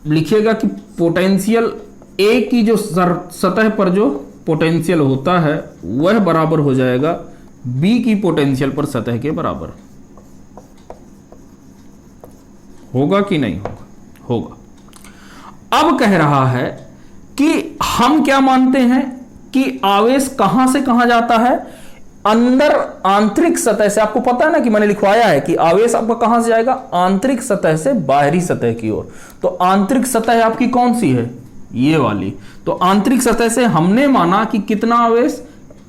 Speaker 1: लिखिएगा कि पोटेंशियल ए की जो सतह पर जो पोटेंशियल होता है वह बराबर हो जाएगा बी की पोटेंशियल पर सतह के बराबर। होगा कि नहीं होगा? होगा। अब कह रहा है कि हम क्या मानते हैं कि आवेश कहां से कहां जाता है, अंदर आंतरिक सतह से। आपको पता है ना कि मैंने लिखवाया है कि आवेश आपका कहां से जाएगा, आंतरिक सतह से बाहरी सतह की ओर। तो आंतरिक सतह आपकी कौन सी है, ये वाली। तो आंतरिक सतह से हमने माना कि कितना आवेश,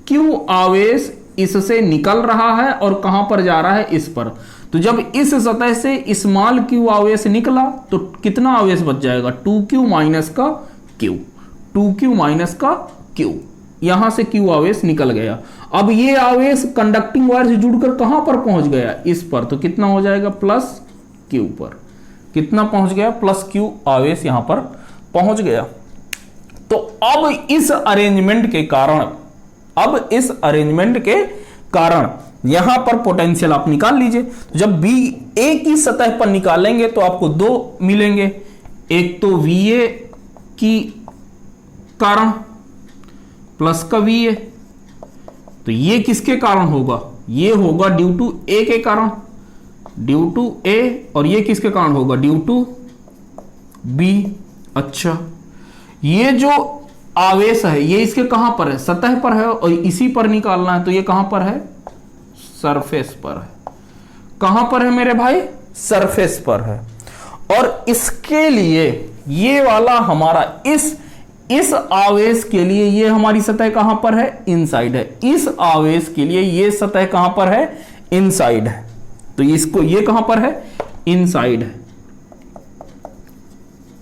Speaker 1: क्यू आवेश इससे निकल रहा है और कहां पर जा रहा है, इस पर। तो जब इस सतह से स्मॉल क्यू आवेश निकला तो कितना आवेश बच जाएगा, 2q माइनस का q, 2q माइनस का q। यहां से q आवेश निकल गया। अब ये आवेश कंडक्टिंग वायर से जुड़कर कहां पर पहुंच गया, इस पर। तो कितना हो जाएगा, प्लस q पर। कितना पहुंच गया, प्लस q आवेश यहां पर पहुंच गया। तो अब इस अरेंजमेंट के कारण यहां पर पोटेंशियल आप निकाल लीजिए। तो जब बी ए की सतह पर निकालेंगे तो आपको दो मिलेंगे, एक तो VA की कारण प्लस का VA। तो ये किसके कारण होगा, ये होगा ड्यू टू ए के कारण, ड्यू टू ए। और ये किसके कारण होगा, ड्यू टू बी। अच्छा, ये जो आवेश है ये इसके कहां पर है, सतह पर है, और इसी पर निकालना है। तो ये कहां पर है, सरफेस पर है। कहां पर है मेरे भाई, सरफेस पर है। और इसके लिए ये वाला हमारा इस आवेश के लिए ये हमारी सतह कहां पर है, इनसाइड है। इस आवेश के लिए ये सतह कहां पर है, इनसाइड है। तो इसको ये कहां पर है, इनसाइड है,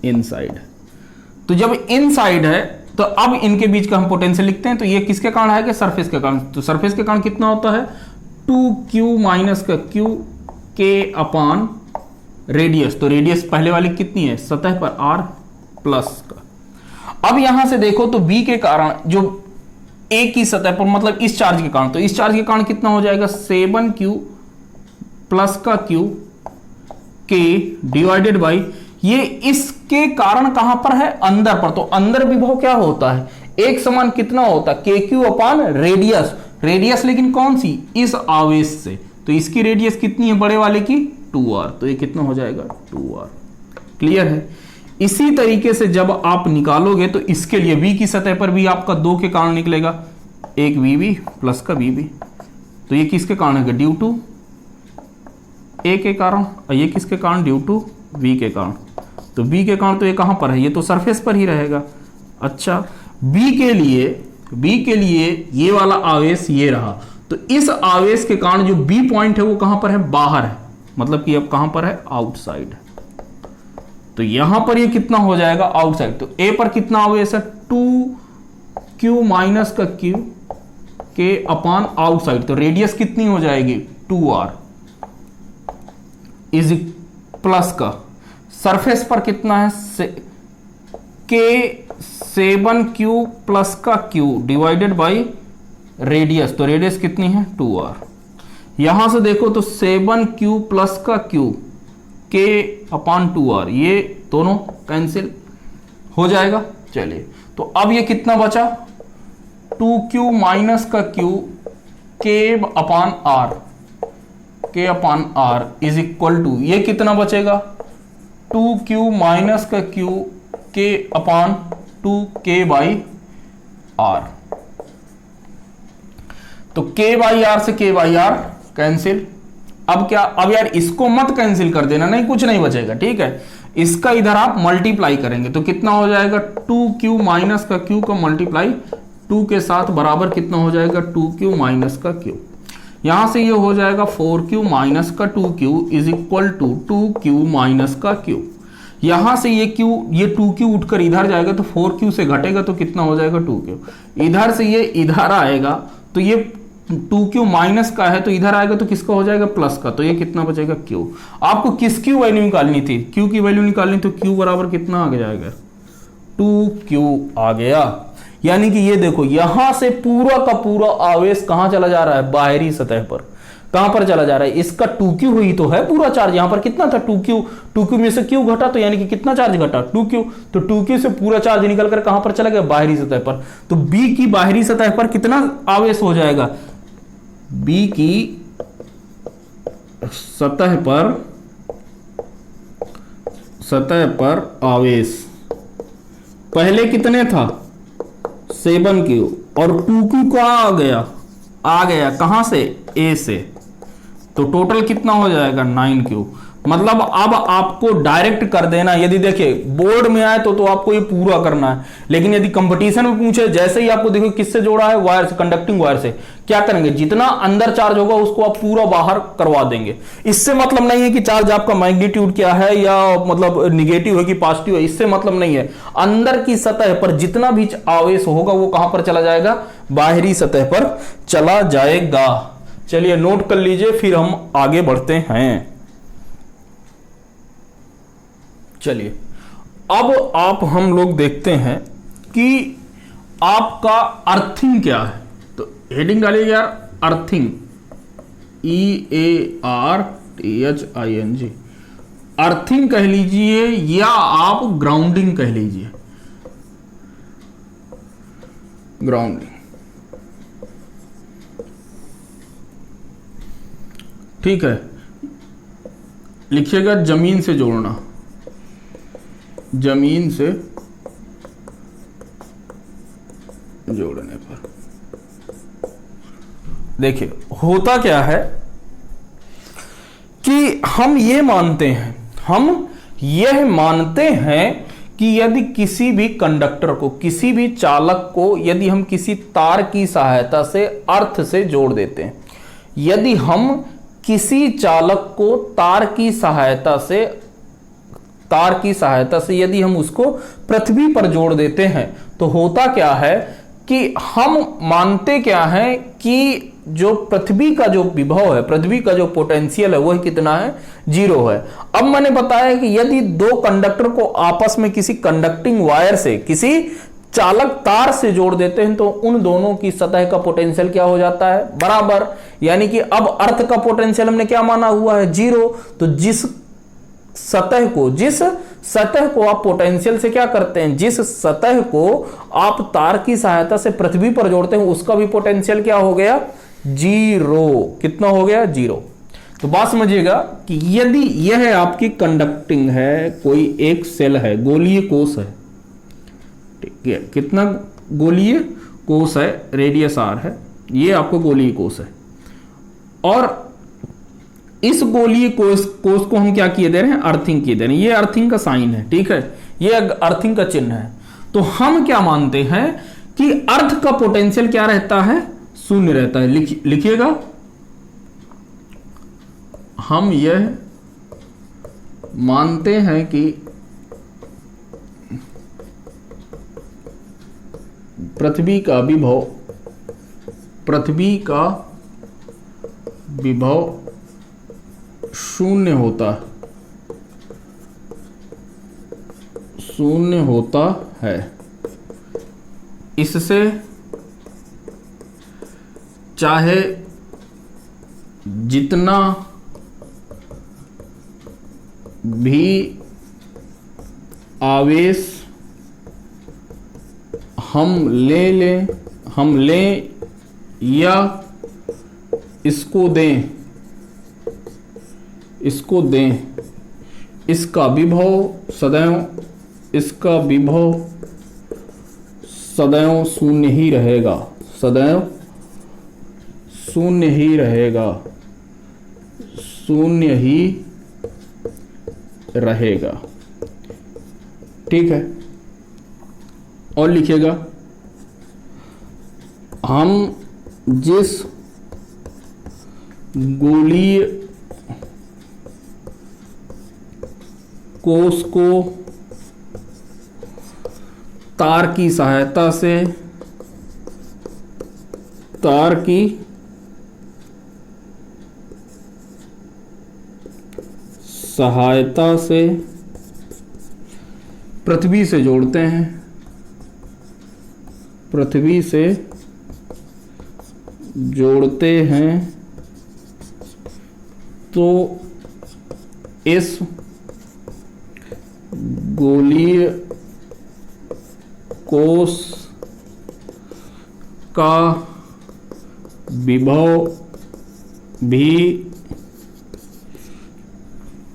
Speaker 1: इनसाइड है। तो जब इनसाइड है तो अब इनके बीच का हम पोटेंशियल लिखते हैं। तो ये किसके कारण आएगा, सरफेस के कारण। तो सरफेस के कारण कितना होता है, 2q माइनस का q के अपान रेडियस। तो रेडियस पहले वाली कितनी है, सतह पर r प्लस का। अब यहां से देखो तो b के कारण, जो a की सतह पर, मतलब इस चार्ज के कारण, तो इस चार्ज के कारण कितना हो जाएगा, 7q प्लस का q k डिवाइडेड बाई, ये इसके कारण कहां पर है, अंदर पर। तो अंदर विभव क्या होता है, एक समान कितना होता है, kq अपान रेडियस। रेडियस लेकिन कौन सी, इस आवेश से। तो इसकी रेडियस कितनी है, बड़े वाले की 2r। तो ये कितना हो जाएगा, 2r। क्लियर है। इसी तरीके से जब आप निकालोगे तो इसके लिए b की सतह पर भी आपका 2 के कारण निकलेगा, एक vb प्लस का vb। तो ये किसके कारण है, ड्यू टू a के कारण, और ये किसके कारण, ड्यू टू v के कारण। तो b के कारण तो ये कहां पर है, ये तो सरफेस पर ही रहेगा। अच्छा, b के लिए ये वाला आवेश ये रहा। तो इस आवेश के कारण जो b पॉइंट है वो कहां पर है, बाहर है, मतलब कि अब कहां पर है, आउटसाइड। तो यहां पर ये कितना हो जाएगा, आउटसाइड। तो a पर कितना आवेश है, 2q माइनस का q के अपान आउटसाइड। तो रेडियस कितनी हो जाएगी, 2r इज प्लस का, सरफेस पर कितना है, k 7q प्लस का q डिवाइडेड बाई रेडियस। तो रेडियस कितनी है, 2r। यहां से देखो तो 7q प्लस का q k अपान 2r, ये दोनों कैंसिल हो जाएगा। चलिए, तो अब ये कितना बचा, 2q माइनस का q k upon r is equal to, ये कितना बचेगा, 2q माइनस का q k upon 2k by r। तो k बाई r से k बाई r कैंसिल। अब क्या, अब यार इसको मत कैंसिल कर देना, नहीं कुछ नहीं बचेगा, ठीक है। इसका इधर आप मल्टीप्लाई करेंगे तो कितना हो जाएगा, 2q माइनस का q का मल्टीप्लाई 2 के साथ बराबर कितना हो जाएगा, 2q माइनस का q। यहां से ये हो जाएगा 4q माइनस का 2q is equal to 2q minus का q। यहां से ये टू क्यू उठकर इधर जाएगा तो 4q से घटेगा तो कितना हो जाएगा 2q। इधर से ये इधर आएगा तो ये 2q माइनस का है तो इधर आएगा तो किसका हो जाएगा प्लस का, तो ये कितना बचेगा q। आपको किसकी वैल्यू निकालनी थी, q की वैल्यू निकालनी, तो q बराबर कितना आ जाएगा 2q आ गया। यानी कि ये देखो यहां से पूरा का पूरा आवेश कहां चला जा रहा है, बाहरी सतह पर। कहां पर चला जा रहा है, इसका 2q हुई तो है पूरा चार्ज, यहां पर कितना था 2q में से q घटा तो यानी कि कितना चार्ज घटा 2q, तो 2q से पूरा चार्ज निकल कर कहां पर चला गया, बाहरी सतह पर। तो b की बाहरी सतह पर कितना आवेश हो जाएगा, b की सतह पर आवेश पहले कितने था 7q और 2q का आ गया कहां से, a से, तो टोटल कितना हो जाएगा 9q। मतलब अब आपको डायरेक्ट कर देना, यदि देखिए बोर्ड में आए तो आपको ये पूरा करना है, लेकिन यदि कंपटीशन में पूछे जैसे ही आपको देखो किससे जोड़ा है, वायर से, कंडक्टिंग वायर से, क्या करेंगे जितना अंदर चार्ज होगा उसको आप पूरा बाहर करवा देंगे। इससे मतलब नहीं है कि चार्ज आपका मैग्नीट्यूड क्या है या मतलब निगेटिव है कि पॉजिटिव है, इससे मतलब नहीं है। अंदर की सतह पर जितना भी आवेश होगा वो कहां पर चला जाएगा, बाहरी सतह पर चला जाएगा। चलिए नोट कर लीजिए, फिर हम आगे बढ़ते हैं। चलिए अब हम लोग देखते हैं कि आपका अर्थिंग क्या है, तो हेडिंग डालिए यार अर्थिंग, EARTHING, अर्थिंग कह लीजिए या आप ग्राउंडिंग कह लीजिए, ग्राउंडिंग, ठीक है। लिखिएगा जमीन से जोड़ना, जमीन से जोड़ने पर। देखिए होता क्या है कि हम यह मानते हैं कि यदि किसी भी कंडक्टर को, किसी भी चालक को यदि हम किसी तार की सहायता से अर्थ से जोड़ देते हैं, यदि हम किसी चालक को तार की सहायता से यदि हम उसको पृथ्वी पर जोड़ देते हैं, तो होता क्या है कि हम मानते क्या है कि जो पृथ्वी का जो विभव है, पृथ्वी का जो पोटेंशियल है वह कितना है, 0 है। अब मैंने बताया कि यदि दो कंडक्टर को आपस में किसी कंडक्टिंग वायर से, किसी चालक तार से जोड़ देते हैं तो उन दोनों की सतह का पोटेंशियल क्या हो जाता है, बराबर। यानी कि अब अर्थ का पोटेंशियल हमने क्या माना हुआ है, 0। तो जिस सतह को आप पोटेंशियल से क्या करते हैं, जिस सतह को आप तार की सहायता से पृथ्वी पर जोड़ते हैं उसका भी पोटेंशियल क्या हो गया, 0। कितना हो गया, 0। तो बात समझिएगा कि यदि यह आपकी कंडक्टिंग है, कोई एक सेल है, गोलीय कोष है, ठीक है, कितना गोलीय कोष है, रेडियस r है, ये आपको गोलीय कोष है, और इस गोलीय कोष को हम क्या किए दे रहे हैं, अर्थिंग किए दे रहे हैं। ये अर्थिंग का साइन है, ठीक है, ये अर्थिंग का चिन्ह है। तो हम क्या मानते हैं कि अर्थ का पोटेंशियल क्या रहता है, 0 रहता है। लिखिएगा, हम यह मानते हैं कि पृथ्वी का विभव 0 होता है। इससे चाहे जितना भी आवेश हम लें या इसको दें, इसका विभव सदैव 0 ही रहेगा, सदैव 0 ही रहेगा, 0 ही रहेगा, ठीक है। और लिखिएगा, हम जिस गोलीय कोष को तार की सहायता से पृथ्वी से जोड़ते हैं, तो इस गोलीय कोष का विभव भी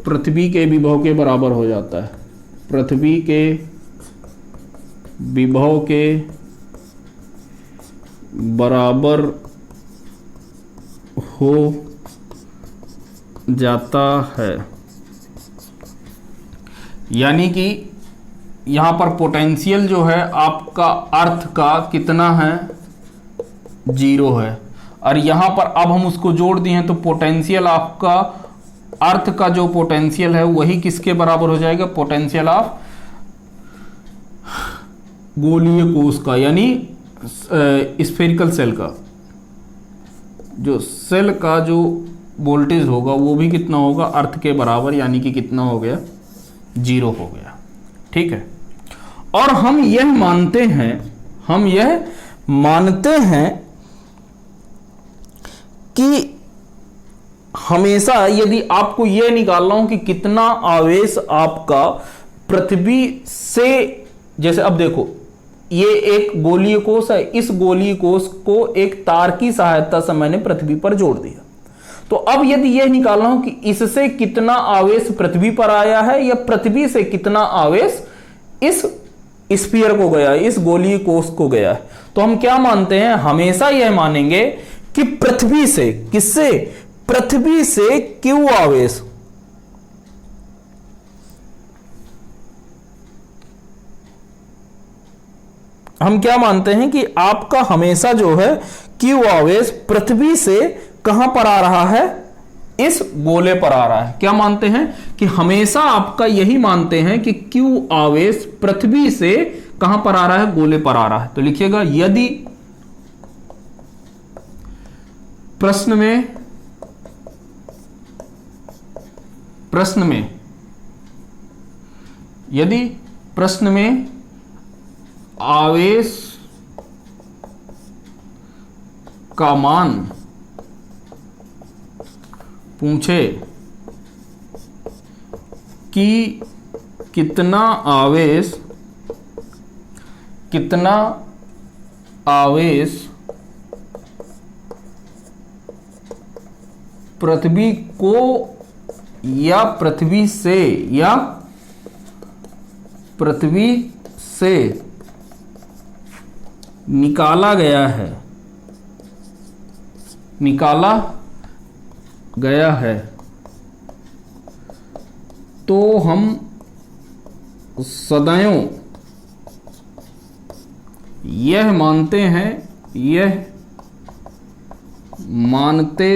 Speaker 1: पृथ्वी के विभव के बराबर हो जाता है, पृथ्वी के विभव के बराबर हो जाता है। यानी कि यहाँ पर पोटेंशियल जो है आपका अर्थ का कितना है, 0 है, और यहाँ पर अब हम उसको जोड़ दिए हैं तो पोटेंशियल आपका अर्थ का जो पोटेंशियल है वही किसके बराबर हो जाएगा, पोटेंशियल ऑफ गोलीय कोष का, यानी स्फेरिकल सेल का, जो सेल का जो वोल्टेज होगा वो भी कितना होगा, अर्थ के बराबर, यानी कि कितना हो गया, 0 हो गया। ठीक है। और हम यह मानते हैं कि हमेशा यदि आपको यह निकालना हो कि कितना आवेश आपका पृथ्वी से, जैसे अब देखो ये एक गोलीय कोष है, इस गोलीय कोष को एक तार की सहायता से मैंने पृथ्वी पर जोड़ दिया, तो अब यदि यह निकालना हो कि इससे कितना आवेश पृथ्वी पर आया है या पृथ्वी से कितना आवेश इस स्फीयर को गया, इस गोलीय कोष को गया है, तो हम क्या मानते हैं, हमेशा यह मानेंगे कि पृथ्वी से, किससे, पृथ्वी से क्यू आवेश, हम क्या मानते हैं कि आपका हमेशा जो है क्यू आवेश पृथ्वी से कहां पर आ रहा है, इस गोले पर आ रहा है। क्या मानते हैं कि हमेशा आपका यही मानते हैं कि क्यू आवेश पृथ्वी से कहां पर आ रहा है, गोले पर आ रहा है। तो लिखिएगा, यदि प्रश्न में आवेश का मान पूछे कि कितना आवेश पृथ्वी को या पृथ्वी से निकाला गया है, तो हम सदैव यह मानते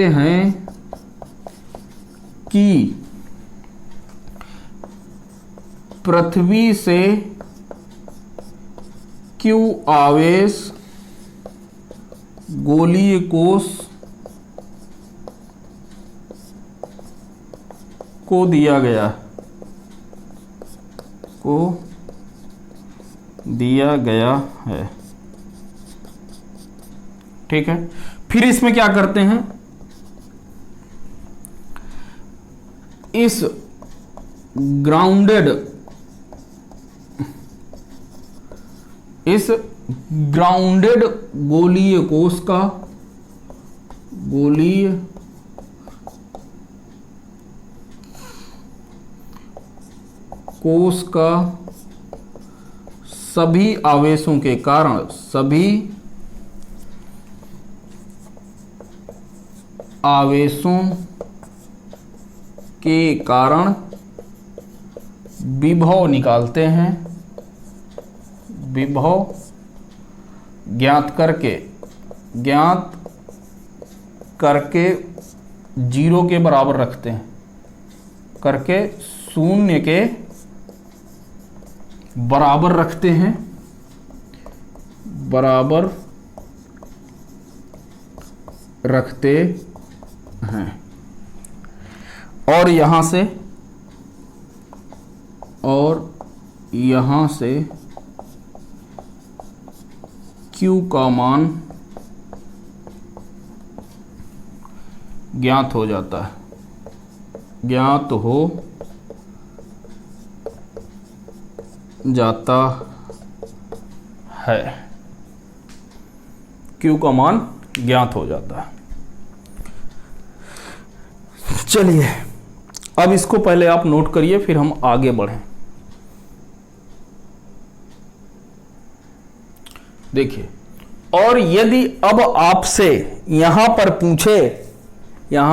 Speaker 1: हैं कि पृथ्वी से क्यू आवेश गोलीय कोष को दिया गया है। ठीक है। फिर इसमें क्या करते हैं, इस ग्राउंडेड गोलीय कोष का सभी आवेशों के कारण विभव निकालते हैं, विभव ज्ञात करके 0 के बराबर रखते हैं, करके 0 के बराबर रखते हैं, बराबर रखते हैं, और यहां से Q का मान ज्ञात हो जाता है, ज्ञात हो जाता है, Q का मान ज्ञात हो जाता है। चलिए अब इसको पहले आप नोट करिए, फिर हम आगे बढ़ें। देखिए, और यदि अब आपसे यहां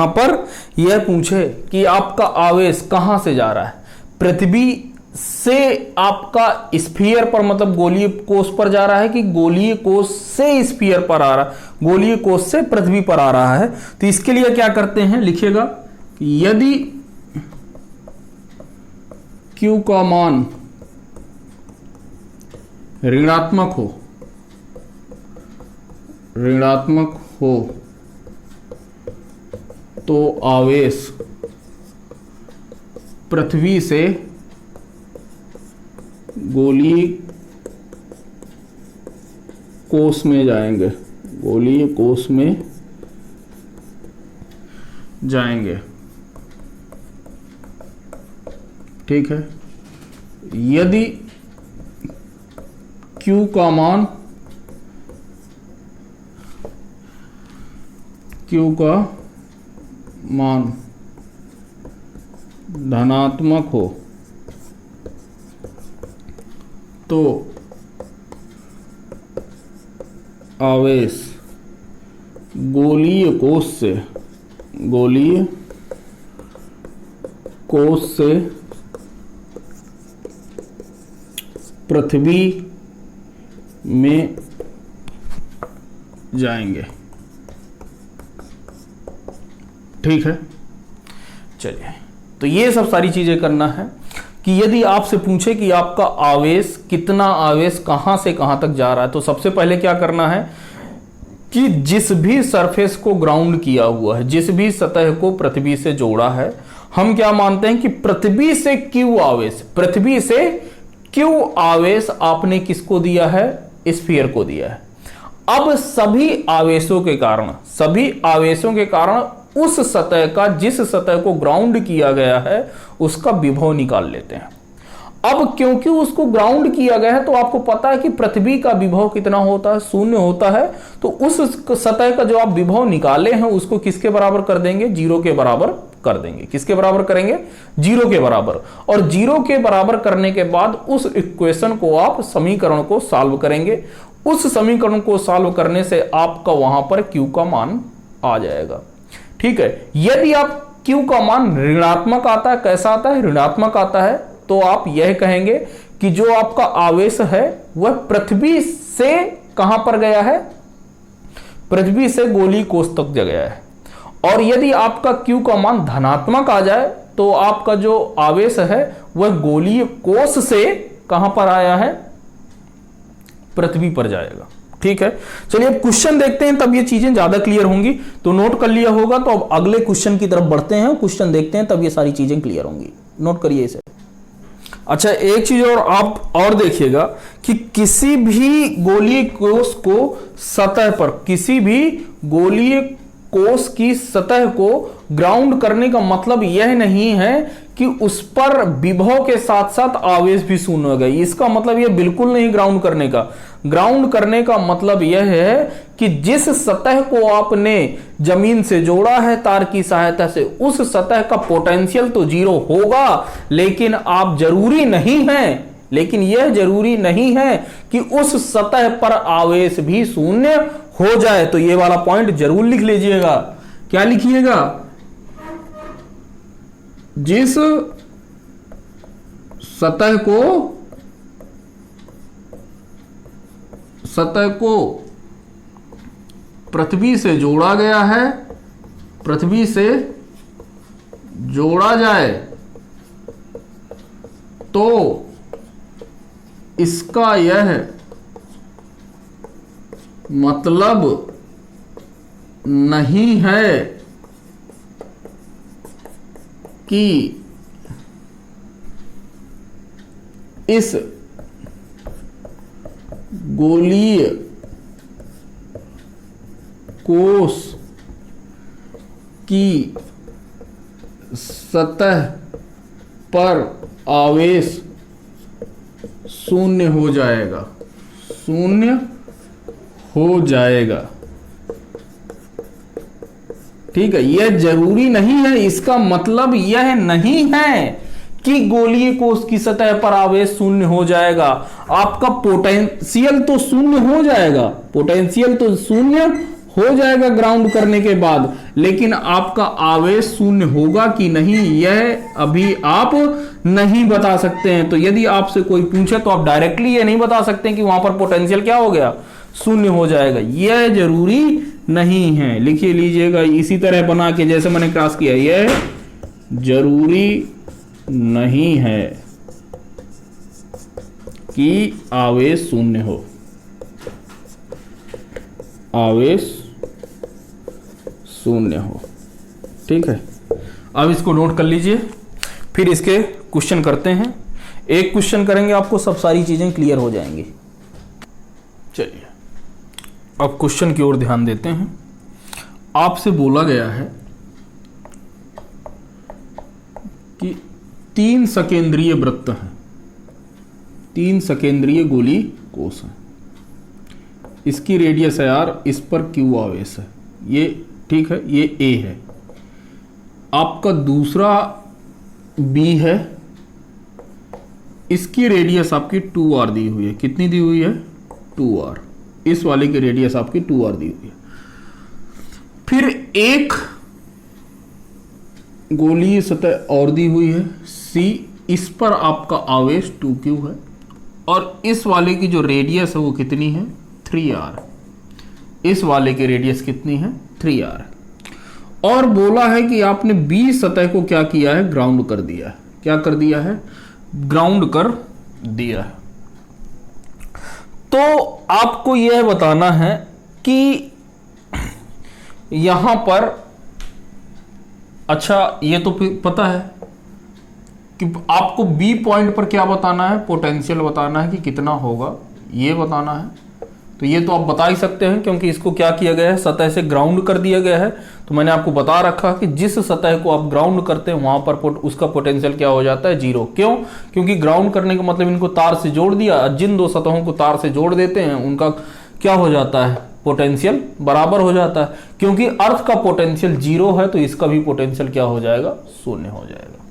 Speaker 1: पर यह पूछे कि आपका आवेश कहां से जा रहा है, पृथ्वी से आपका स्फीयर पर, मतलब गोलीय कोष पर जा रहा है कि गोलीय कोष से स्फीयर पर आ रहा है, गोलीय कोष से पृथ्वी पर आ रहा है, तो इसके लिए क्या करते हैं, लिखिएगा, यदि Q का मान ऋणात्मक हो तो आवेश पृथ्वी से गोलीय कोष में जाएंगे, गोलीय कोष में जाएंगे। ठीक है, यदि Q का मान धनात्मक हो तो आवेश गोलीय कोष से पृथ्वी में जाएंगे। ठीक है, चलिए, तो ये सब सारी चीजें करना है कि यदि आपसे पूछे कि आपका आवेश, कितना आवेश कहां से कहां तक जा रहा है, तो सबसे पहले क्या करना है कि जिस भी सरफेस को ग्राउंड किया हुआ है, जिस भी सतह को पृथ्वी से जोड़ा है, हम क्या मानते हैं कि पृथ्वी से क्यू आवेश आपने किसको दिया है, स्फीयर को दिया है। अब सभी आवेशों के कारण उस सतह का, जिस सतह को ग्राउंड किया गया है, उसका विभव निकाल लेते हैं। अब क्योंकि उसको ग्राउंड किया गया है, तो आपको पता है कि पृथ्वी का विभव कितना होता है, 0 होता है। तो उस सतह का जो आप विभव निकाले हैं उसको किसके बराबर कर देंगे, 0 के बराबर कर देंगे। किसके बराबर करेंगे, 0 के बराबर। और 0 के बराबर करने के बाद उस इक्वेशन को, आप समीकरण को सॉल्व करेंगे। उस समीकरण को सॉल्व करने से आपका वहां पर Q का मान आ जाएगा। ठीक है, यदि आप Q का मान ऋणात्मक आता है, कैसा आता है, ऋणात्मक आता है, तो आप यह कहेंगे कि जो आपका आवेश है वह पृथ्वी से कहां पर गया है, पृथ्वी से गोलीय कोष तक गया है। और यदि आपका Q का मान धनात्मक आ जाए तो आपका जो आवेश है वह गोलीय कोष से कहां पर आया है, पृथ्वी पर जाएगा। ठीक है, चलिए अब क्वेश्चन देखते हैं, तब ये चीजें ज्यादा क्लियर होंगी। तो नोट कर लिया होगा, तो अब अगले क्वेश्चन की तरफ बढ़ते हैं, क्वेश्चन देखते हैं, तब ये सारी चीजें क्लियर होंगी। नोट करिए इसे। अच्छा, एक चीज और आप और देखिएगा कि किसी भी गोलीय कोष को सतह पर, किसी भी गोलीय कोष की सतह को ग्राउंड करने का मतलब यह नहीं है कि उस पर विभव के साथ साथ आवेश भी शून्य हो गई। इसका मतलब यह बिल्कुल नहीं ग्राउंड करने का। ग्राउंड करने का मतलब यह है कि जिस सतह को आपने जमीन से जोड़ा है तार की सहायता से, उस सतह का पोटेंशियल तो 0 होगा, लेकिन यह जरूरी नहीं है कि उस सतह पर आवेश भी शून्य हो जाए। तो ये वाला पॉइंट जरूर लिख लीजिएगा। क्या लिखिएगा, जिस सतह को पृथ्वी से जोड़ा गया है, पृथ्वी से जोड़ा जाए तो इसका यह मतलब नहीं है कि इस गोलीय कोश की सतह पर आवेश शून्य हो जाएगा, शून्य हो जाएगा। ठीक है, यह जरूरी नहीं है, इसका मतलब यह नहीं है कि गोलीय कोश की सतह पर आवेश शून्य हो जाएगा। आपका पोटेंशियल तो शून्य हो जाएगा, पोटेंशियल तो शून्य हो जाएगा ग्राउंड करने के बाद, लेकिन आपका आवेश शून्य होगा कि नहीं यह अभी आप नहीं बता सकते हैं। तो यदि आपसे कोई पूछे तो आप डायरेक्टली ये नहीं बता सकते कि वहां पर पोटेंशियल क्या हो गया, शून्य हो जाएगा, यह जरूरी नहीं है। लिखिए लीजिएगा इसी तरह बना के जैसे मैंने क्रॉस किया, यह जरूरी नहीं है कि आवेश शून्य हो, आवेश शून्य हो। ठीक है, अब इसको नोट कर लीजिए, फिर इसके क्वेश्चन करते हैं। एक क्वेश्चन करेंगे, आपको सब सारी चीजें क्लियर हो जाएंगी। चलिए अब क्वेश्चन की ओर ध्यान देते हैं। आपसे बोला गया है कि 3 सकेंद्रीय वृत्त हैं, 3 सकेंद्रीय गोली कोश हैं, इसकी रेडियस है r, इस पर q आवेश है, ये ठीक है, ये a है। आपका दूसरा b है, इसकी रेडियस आपकी 2r दी हुई है, कितनी दी हुई है 2r, इस वाले की रेडियस आपकी 2r दी हुई है। फिर एक गोलीय सतह और दी हुई है c, इस पर आपका आवेश 2q है, और इस वाले की जो रेडियस है वो कितनी है 3r, इस वाले की रेडियस कितनी है 3r। और बोला है कि आपने b सतह को क्या किया है, ग्राउंड कर दिया है। क्या कर दिया है, ग्राउंड कर दिया है। तो आपको यह बताना है कि यहां पर, अच्छा ये तो पता है कि आपको बी पॉइंट पर क्या बताना है, पोटेंशियल बताना है कि कितना होगा, ये बताना है। तो ये तो आप बता ही सकते हैं, क्योंकि इसको क्या किया गया है, सतह से ग्राउंड कर दिया गया है। तो मैंने आपको बता रखा कि जिस सतह को आप ग्राउंड करते हैं वहां पर उसका पोटेंशियल क्या हो जाता है, 0। क्यों, क्योंकि ग्राउंड करने का मतलब इनको तार से जोड़ दिया, जिन 2 सतहों को तार से जोड़ देते हैं उनका क्या हो जाता है, पोटेंशियल बराबर हो जाता है। क्योंकि अर्थ का पोटेंशियल 0 है तो इसका भी पोटेंशियल क्या हो जाएगा, 0 हो जाएगा।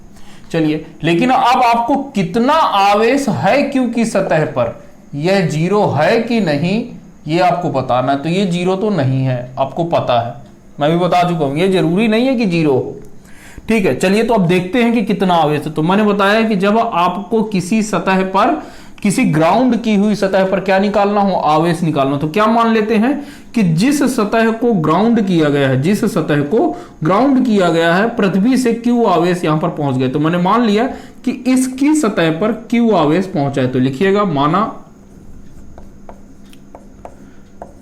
Speaker 1: चलिए, लेकिन अब आपको कितना आवेश है क्यू की सतह पर, यह 0 है कि नहीं ये आपको बताना है। तो ये 0 तो नहीं है, आपको पता है, मैं भी बता चुका हूं, ये जरूरी नहीं है कि 0 हो। ठीक है, चलिए तो अब देखते हैं कि कितना आवेश है। तो मैंने बताया कि जब आपको किसी सतह पर, किसी ग्राउंड की हुई सतह पर क्या निकालना हो, आवेश निकालना, तो क्या मान लेते हैं कि जिस सतह को ग्राउंड किया गया है, जिस सतह को ग्राउंड किया गया है, पृथ्वी से q आवेश यहां पर पहुंच गए। तो मैंने मान लिया कि इसकी सतह पर q आवेश पहुंचा है। तो लिखिएगा, माना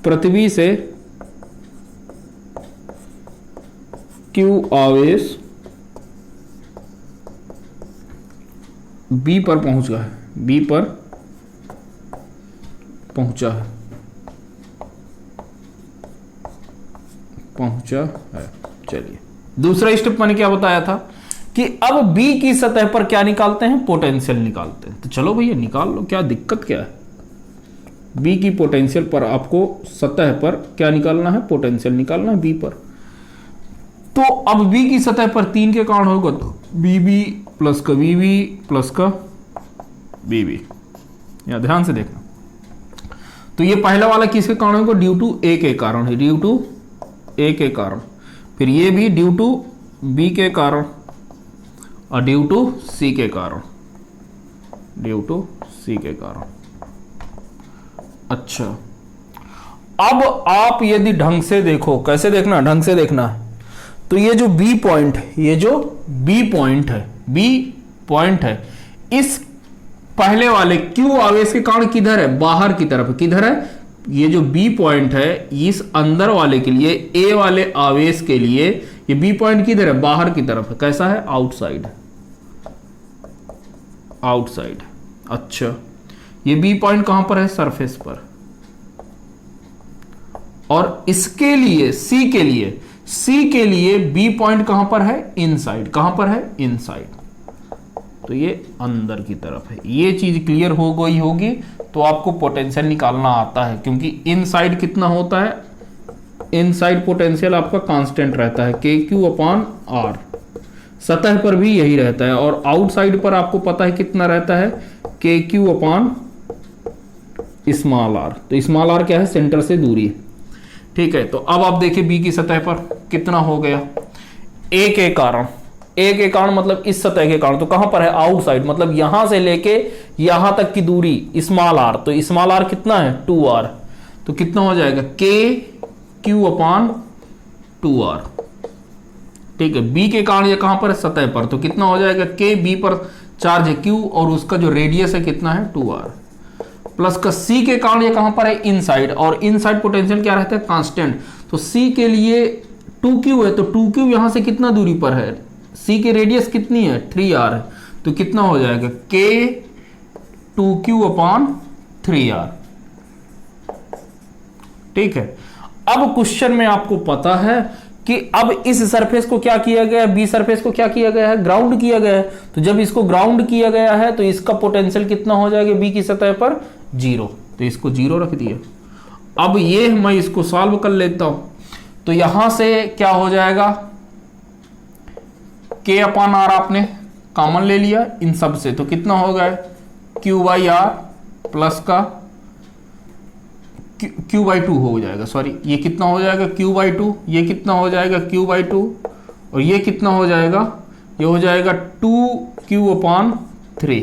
Speaker 1: पृथ्वी से q आवेश b पर पहुंच गया है, b पर पहुंचा है, पहुंचा है। चलिए, दूसरा स्टेप मैंने क्या बताया था कि अब b की सतह पर क्या निकालते हैं, पोटेंशियल निकालते हैं। तो चलो भैया निकाल लो, क्या दिक्कत क्या है। b की पोटेंशियल पर आपको सतह पर क्या निकालना है, पोटेंशियल निकालना है b पर। तो अब b की सतह पर 3 के कारण होगा, तो bb प्लस का bb प्लस का bb, या ध्यान से देखना। तो ये पहला वाला किसके कारण होगा, ड्यू टू a के कारण है, ड्यू टू a के कारण। फिर ये भी ड्यू टू b के कारण, और ड्यू टू c के कारण, ड्यू टू c के कारण। अच्छा, अब आप यदि ढंग से देखो, कैसे देखना, ढंग से देखना है। तो ये जो B पॉइंट है, ये जो B पॉइंट है, B पॉइंट है, इस पहले वाले Q आवेश के कारण किधर है, बाहर की तरफ, किधर है, ये जो B पॉइंट है इस अंदर वाले के लिए, A वाले आवेश के लिए ये B पॉइंट किधर है, बाहर की तरफ है, कैसा है, आउटसाइड, आउटसाइड। अच्छा, ये B पॉइंट कहां पर है, सरफेस पर। और इसके लिए C के लिए B पॉइंट कहां पर है, इनसाइड, कहां पर है, इनसाइड, तो ये अंदर की तरफ है। ये चीज क्लियर हो गई होगी तो आपको पोटेंशियल निकालना आता है, क्योंकि इनसाइड कितना होता है, इनसाइड पोटेंशियल आपका कांस्टेंट रहता है KQ/R, सतह पर भी यही रहता है, और आउटसाइड पर आपको पता है कितना रहता है, KQ/r। तो स्मॉल r क्या है, सेंटर से दूरी, ठीक है। तो अब आप देखिए B की सतह पर कितना हो गया, A के कारण मतलब इस सतह के कारण, तो कहां पर है, आउटसाइड, मतलब यहां से लेके यहां तक की दूरी स्मॉल r, तो स्मॉल r कितना है, 2r, तो कितना हो जाएगा, KQ/2r, ठीक है। B के कारण ये कहां पर है, सतह पर, तो कितना हो जाएगा, K, B पर चार्ज है Q और उसका जो रेडियस है कितना है, 2r, प्लस का C के कारण ये कहां पर है, इनसाइड, और इनसाइड पोटेंशियल क्या रहता है, कांस्टेंट, तो C के लिए 2Q है, तो 2Q यहां से कितना दूरी पर है, C की रेडियस कितनी है, 3r है, तो कितना हो जाएगा, K2Q/3r, ठीक है। अब क्वेश्चन में आपको पता है कि अब इस सरफेस को क्या किया गया है, B सरफेस को क्या किया गया है, ग्राउंड किया गया है, तो जब इसको ग्राउंड किया गया है तो इसका पोटेंशियल कितना हो जाएगा, B की सतह पर 0, तो इसको 0 रख दिया। अब ये मैं इसको सॉल्व कर लेता हूं, तो यहां से क्या हो जाएगा, K/R आपने कॉमन ले लिया इन सब से, तो कितना हो गया, Q/R प्लस का Q/2 हो जाएगा, सॉरी ये कितना हो जाएगा, Q/2, ये कितना हो जाएगा, Q/2, और ये कितना हो जाएगा, ये हो जाएगा 2Q/3,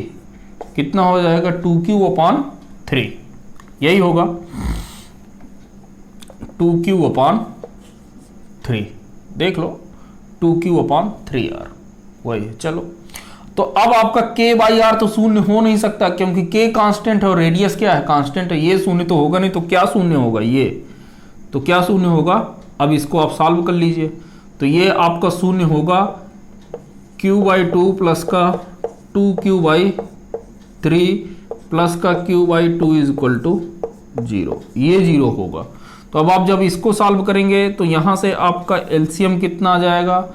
Speaker 1: कितना हो जाएगा, 2Q/3, यही होगा 2Q/3, देख लो 2Q/3r, वही है। चलो, तो अब आपका K/R तो शून्य हो नहीं सकता, क्योंकि K कांस्टेंट है और रेडियस क्या है, कांस्टेंट है, ये शून्य तो होगा नहीं, तो क्या शून्य होगा, ये तो क्या शून्य होगा। अब इसको आप सॉल्व कर लीजिए, तो ये आपका शून्य होगा Q/2 प्लस का 2Q/3 प्लस का Q/2 इज इक्वल टू 0, ये 0 होगा। तो अब आप जब इसको सॉल्व करेंगे तो यहां से आपका एलसीएम कितना आ जाएगा,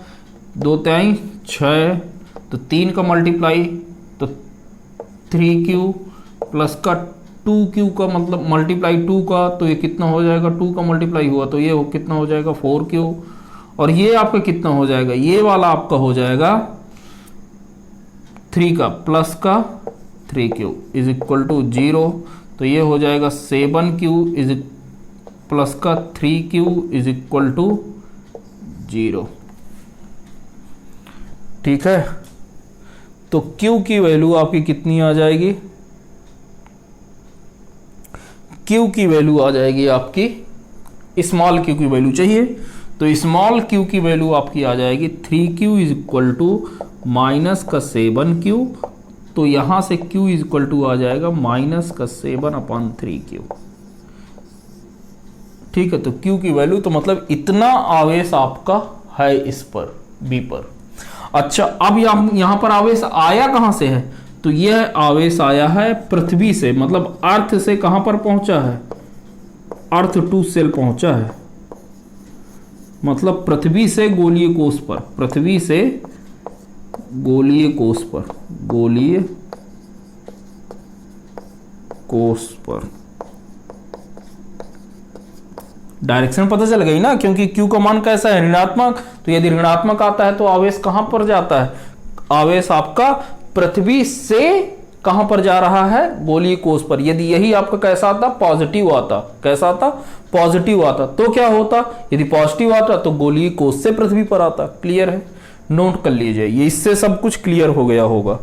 Speaker 1: 2×3 6, तो 3 का मल्टीप्लाई तो 3Q प्लस का 2Q का मतलब मल्टीप्लाई 2 का, तो ये कितना हो जाएगा, 2 का मल्टीप्लाई हुआ तो ये कितना हो जाएगा, 4Q, और ये आपका कितना हो जाएगा, ये वाला आपका हो जाएगा 3 का प्लस का 3Q इज इक्वल टू 0, तो ये हो जाएगा 7Q इज प्लस का 3Q इज इक्वल टू 0, ठीक है। तो Q की वैल्यू आपकी कितनी आ जाएगी, Q की वैल्यू आ जाएगी आपकी, स्मॉल q की वैल्यू चाहिए, तो स्मॉल q की वैल्यू आपकी आ जाएगी 3Q is equal to minus का 7Q, तो यहां से Q इज इक्वल टू आ जाएगा माइनस का 7/3Q, ठीक है। तो Q की वैल्यू, तो मतलब इतना आवेश आपका है इस पर, B पर। अच्छा, अब यहां पर आवेश आया कहां से है, तो यह आवेश आया है पृथ्वी से, मतलब अर्थ से कहां पर पहुंचा है, अर्थ टू सेल पहुंचा है, मतलब पृथ्वी से गोलीय कोष पर, पृथ्वी से गोलीय कोष पर, गोलीय कोष पर। डायरेक्शन पता चल गई ना, क्योंकि Q का मान कैसा है, ऋणात्मक, तो यदि ऋणात्मक आता है तो आवेश कहां पर जाता है, आवेश आपका पृथ्वी से कहां पर जा रहा है, गोलीय कोष पर। यदि यही आपका कैसा आता, पॉजिटिव आता, कैसा आता, पॉजिटिव आता, तो क्या होता, यदि पॉजिटिव आता तो गोलीय कोष से पृथ्वी पर आता। क्लियर है, नोट कर लीजिए, ये इससे सब कुछ क्लियर हो गया होगा।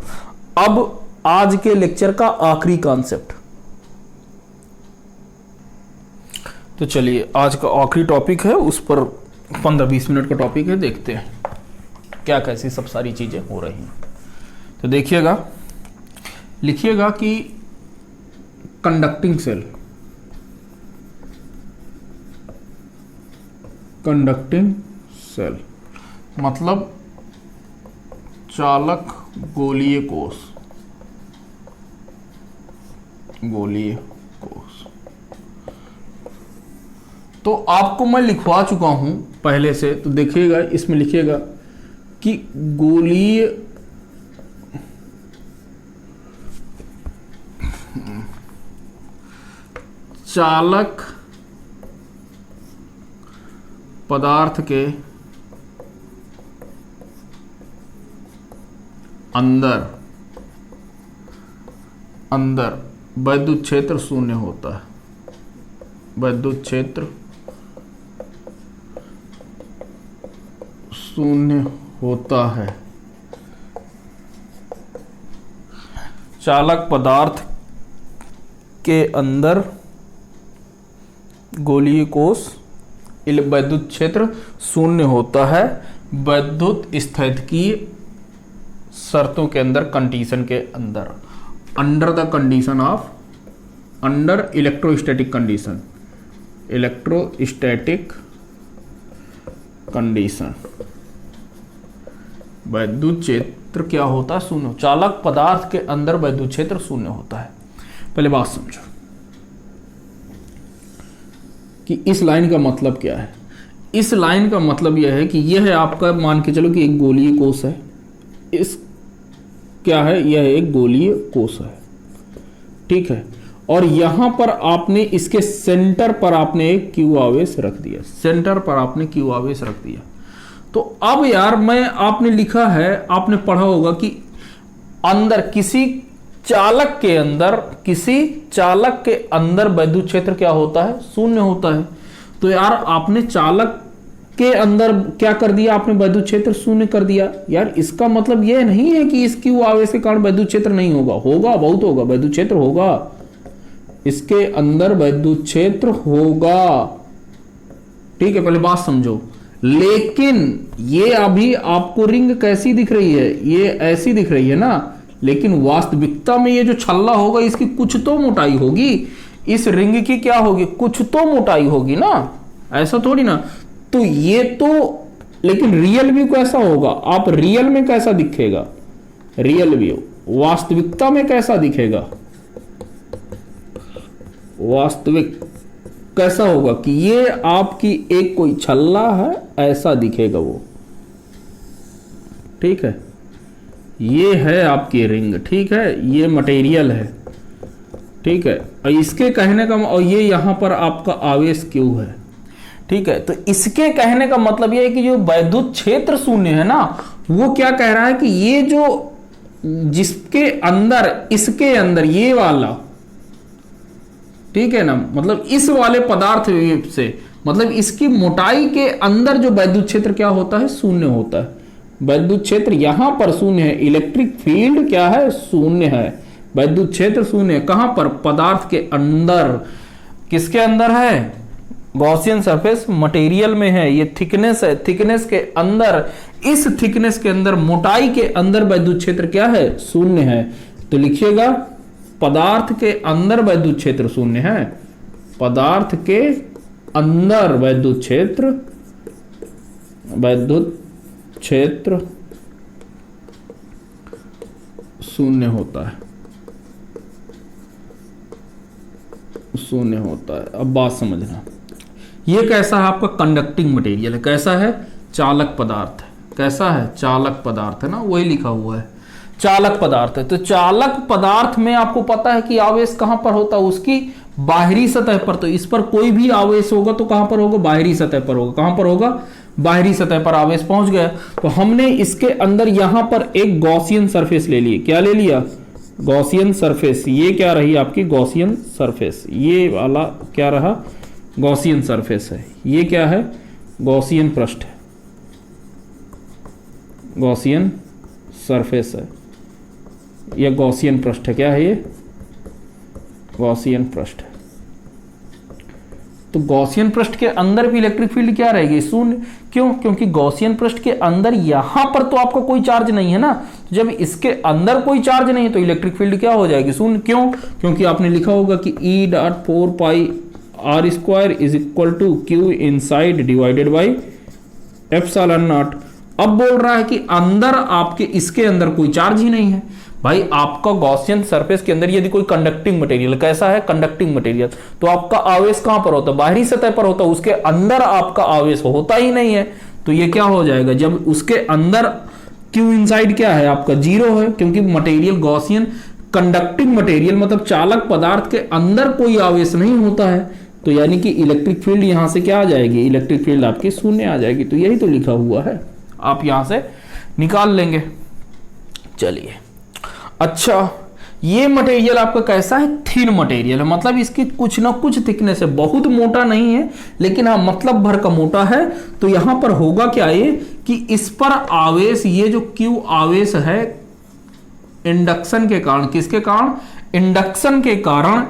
Speaker 1: अब आज के लेक्चर का आखिरी कॉन्सेप्ट, तो चलिए आज का आखिरी टॉपिक है, उस पर 15-20 मिनट का टॉपिक है, देखते हैं क्या कैसी सब सारी चीजें हो रही हैं। तो देखिएगा, लिखिएगा कि कंडक्टिंग सेल, कंडक्टिंग सेल मतलब चालक गोलीय कोष, गोलीय कोष। तो आपको मैं लिखवा चुका हूं पहले से, तो देखिएगा इसमें लिखिएगा कि गोलीय चालक पदार्थ के अंदर वैद्युत क्षेत्र शून्य होता है, वैद्युत क्षेत्र शून्य होता है। चालक पदार्थ के अंदर गोलीय कोष वैद्युत क्षेत्र शून्य होता है वैद्युत स्थैतिकीय शर्तों के अंदर, कंडीशन के अंदर, under the condition of, under electrostatic condition, electrostatic condition वैद्युत क्षेत्र क्या होता है? शून्य। चालक पदार्थ के अंदर वैद्युत क्षेत्र शून्य होता है। पहले बात समझो कि इस लाइन का मतलब क्या है। इस लाइन का मतलब यह है कि यह है आपका, मान के चलो कि एक गोलीय कोष है, इस क्या है, यह एक गोलीय कोष है, ठीक है, और यहां पर आपने इसके सेंटर पर आपने एक क्यू आवेश रख दिया, सेंटर पर आपने क्यू आवेश रख दिया। तो अब यार आपने लिखा है, आपने पढ़ा होगा कि अंदर किसी चालक के अंदर वैद्युत क्षेत्र क्या होता है? शून्य होता है। तो यार आपने चालक के अंदर क्या कर दिया? आपने वैद्युत क्षेत्र शून्य कर दिया। यार इसका मतलब यह नहीं है कि इस क्यू आवेश के कारण वैद्युत क्षेत्र नहीं होगा, होगा, बहुत होगा, वैद्युत क्षेत्र होगा, इसके अंदर वैद्युत क्षेत्र होगा, ठीक है, पहले बात समझो। लेकिन ये अभी आपको रिंग कैसी दिख रही है? ये ऐसी दिख रही है ना, लेकिन वास्तविकता में ये जो छल्ला होगा इसकी कुछ तो मोटाई होगी, इस रिंग की क्या होगी? कुछ तो मोटाई होगी ना, ऐसा थोड़ी ना। तो ये तो, लेकिन रियल व्यू कैसा होगा? आप रियल में कैसा दिखेगा? रियल व्यू वास्तविकता में कैसा दिखेगा? वास्तविक कैसा होगा कि ये आपकी एक कोई छल्ला है, ऐसा दिखेगा वो, ठीक है। ये है आपकी रिंग, ठीक है, ये मटेरियल है, ठीक है, और इसके कहने का, और ये यहां पर आपका आवेश क्यू है, ठीक है। तो इसके कहने का मतलब ये है कि जो वैद्युत क्षेत्र शून्य है ना, वो क्या कह रहा है कि ये जो जिसके अंदर, इसके अंदर ये वाला, ठीक है ना, मतलब इस वाले पदार्थ से, मतलब इसकी मोटाई के अंदर जो वैद्युत क्षेत्र क्या होता है? शून्य होता है। वैद्युत क्षेत्र यहां पर शून्य है, इलेक्ट्रिक फील्ड क्या है? शून्य है, वैद्युत क्षेत्र शून्य है। कहां पर? पदार्थ के अंदर। किसके अंदर है? गॉसियन सरफेस मटेरियल में है, ये थिकनेस है, थिकनेस के अंदर, इस थिकनेस के अंदर, मोटाई के अंदर वैद्युत क्षेत्र क्या है? शून्य है। तो लिखिएगा पदार्थ के अंदर वैद्युत क्षेत्र शून्य है, पदार्थ के अंदर वैद्युत क्षेत्र, वैद्युत क्षेत्र शून्य होता है, शून्य होता है। अब बात समझना, ये कैसा है? आपका कंडक्टिंग मटेरियल है। कैसा है? चालक पदार्थ है। कैसा है? चालक पदार्थ है ना, वही लिखा हुआ है, चालक पदार्थ है। तो चालक पदार्थ में आपको पता है कि आवेश कहां पर होता है? उसकी बाहरी सतह पर। तो इस पर कोई भी आवेश होगा तो कहां पर होगा? बाहरी सतह पर होगा। कहां पर होगा? बाहरी सतह पर आवेश पहुंच गया। तो हमने इसके अंदर यहां पर एक गॉसियन सरफेस ले ली। क्या ले लिया? Gaussian surface. ये क्या रही आपकी? Gaussian surface. ये वाला क्या रहा? गॉसियन सरफेस है। ये क्या है? गॉसियन पृष्ठ है, गॉसियन सरफेस है, यह गॉसियन पृष्ठ है। क्या है ये? गॉसियन पृष्ठ है। तो गॉसियन पृष्ठ के अंदर भी इलेक्ट्रिक फील्ड क्या रहेगी, शून्य। क्यों? क्योंकि गॉसियन पृष्ठ के अंदर यहां पर तो आपका कोई चार्ज नहीं है ना, जब इसके अंदर कोई चार्ज नहीं है तो इलेक्ट्रिक फील्ड क्या हो जाएगी, शून्य। क्यों? क्योंकि आपने लिखा होगा कि E.4πr² is equal to q inside divided by epsilon naught. अब बोल रहा है कि अंदर आपके इसके अंदर कोई चार्ज ही नहीं है। भाई आपका गॉसियन सरफेस के अंदर यदि कोई कंडक्टिंग मटेरियल, कैसा है, कंडक्टिंग मटेरियल, तो आपका आवेश कहां पर होता है, बाहरी सतह पर होता है, उसके अंदर आपका आवेश होता ही नहीं है। तो ये क्या हो जाएगा, जब उसके अंदर क्यू इनसाइड क्या है आपका, जीरो है, क्योंकि मटेरियल गॉसियन कंडक्टिंग मटेरियल मतलब चालक पदार्थ के अंदर कोई आवेश नहीं होता है। तो यानी कि इलेक्ट्रिक फील्ड यहां से क्या आ जाएगी, इलेक्ट्रिक फील्ड आपकी शून्य आ जाएगी। तो यही तो लिखा हुआ है, आप यहां से निकाल लेंगे। चलिए, अच्छा ये मटेरियल आपका कैसा है, थिन मटेरियल है, मतलब इसकी कुछ ना कुछ थिकनेस है, बहुत मोटा नहीं है लेकिन हाँ मतलब भर का मोटा है। तो यहां पर होगा क्या ये कि इस पर आवेश, ये जो क्यू आवेश है इंडक्शन के कारण, किसके कारण, इंडक्शन के कारण,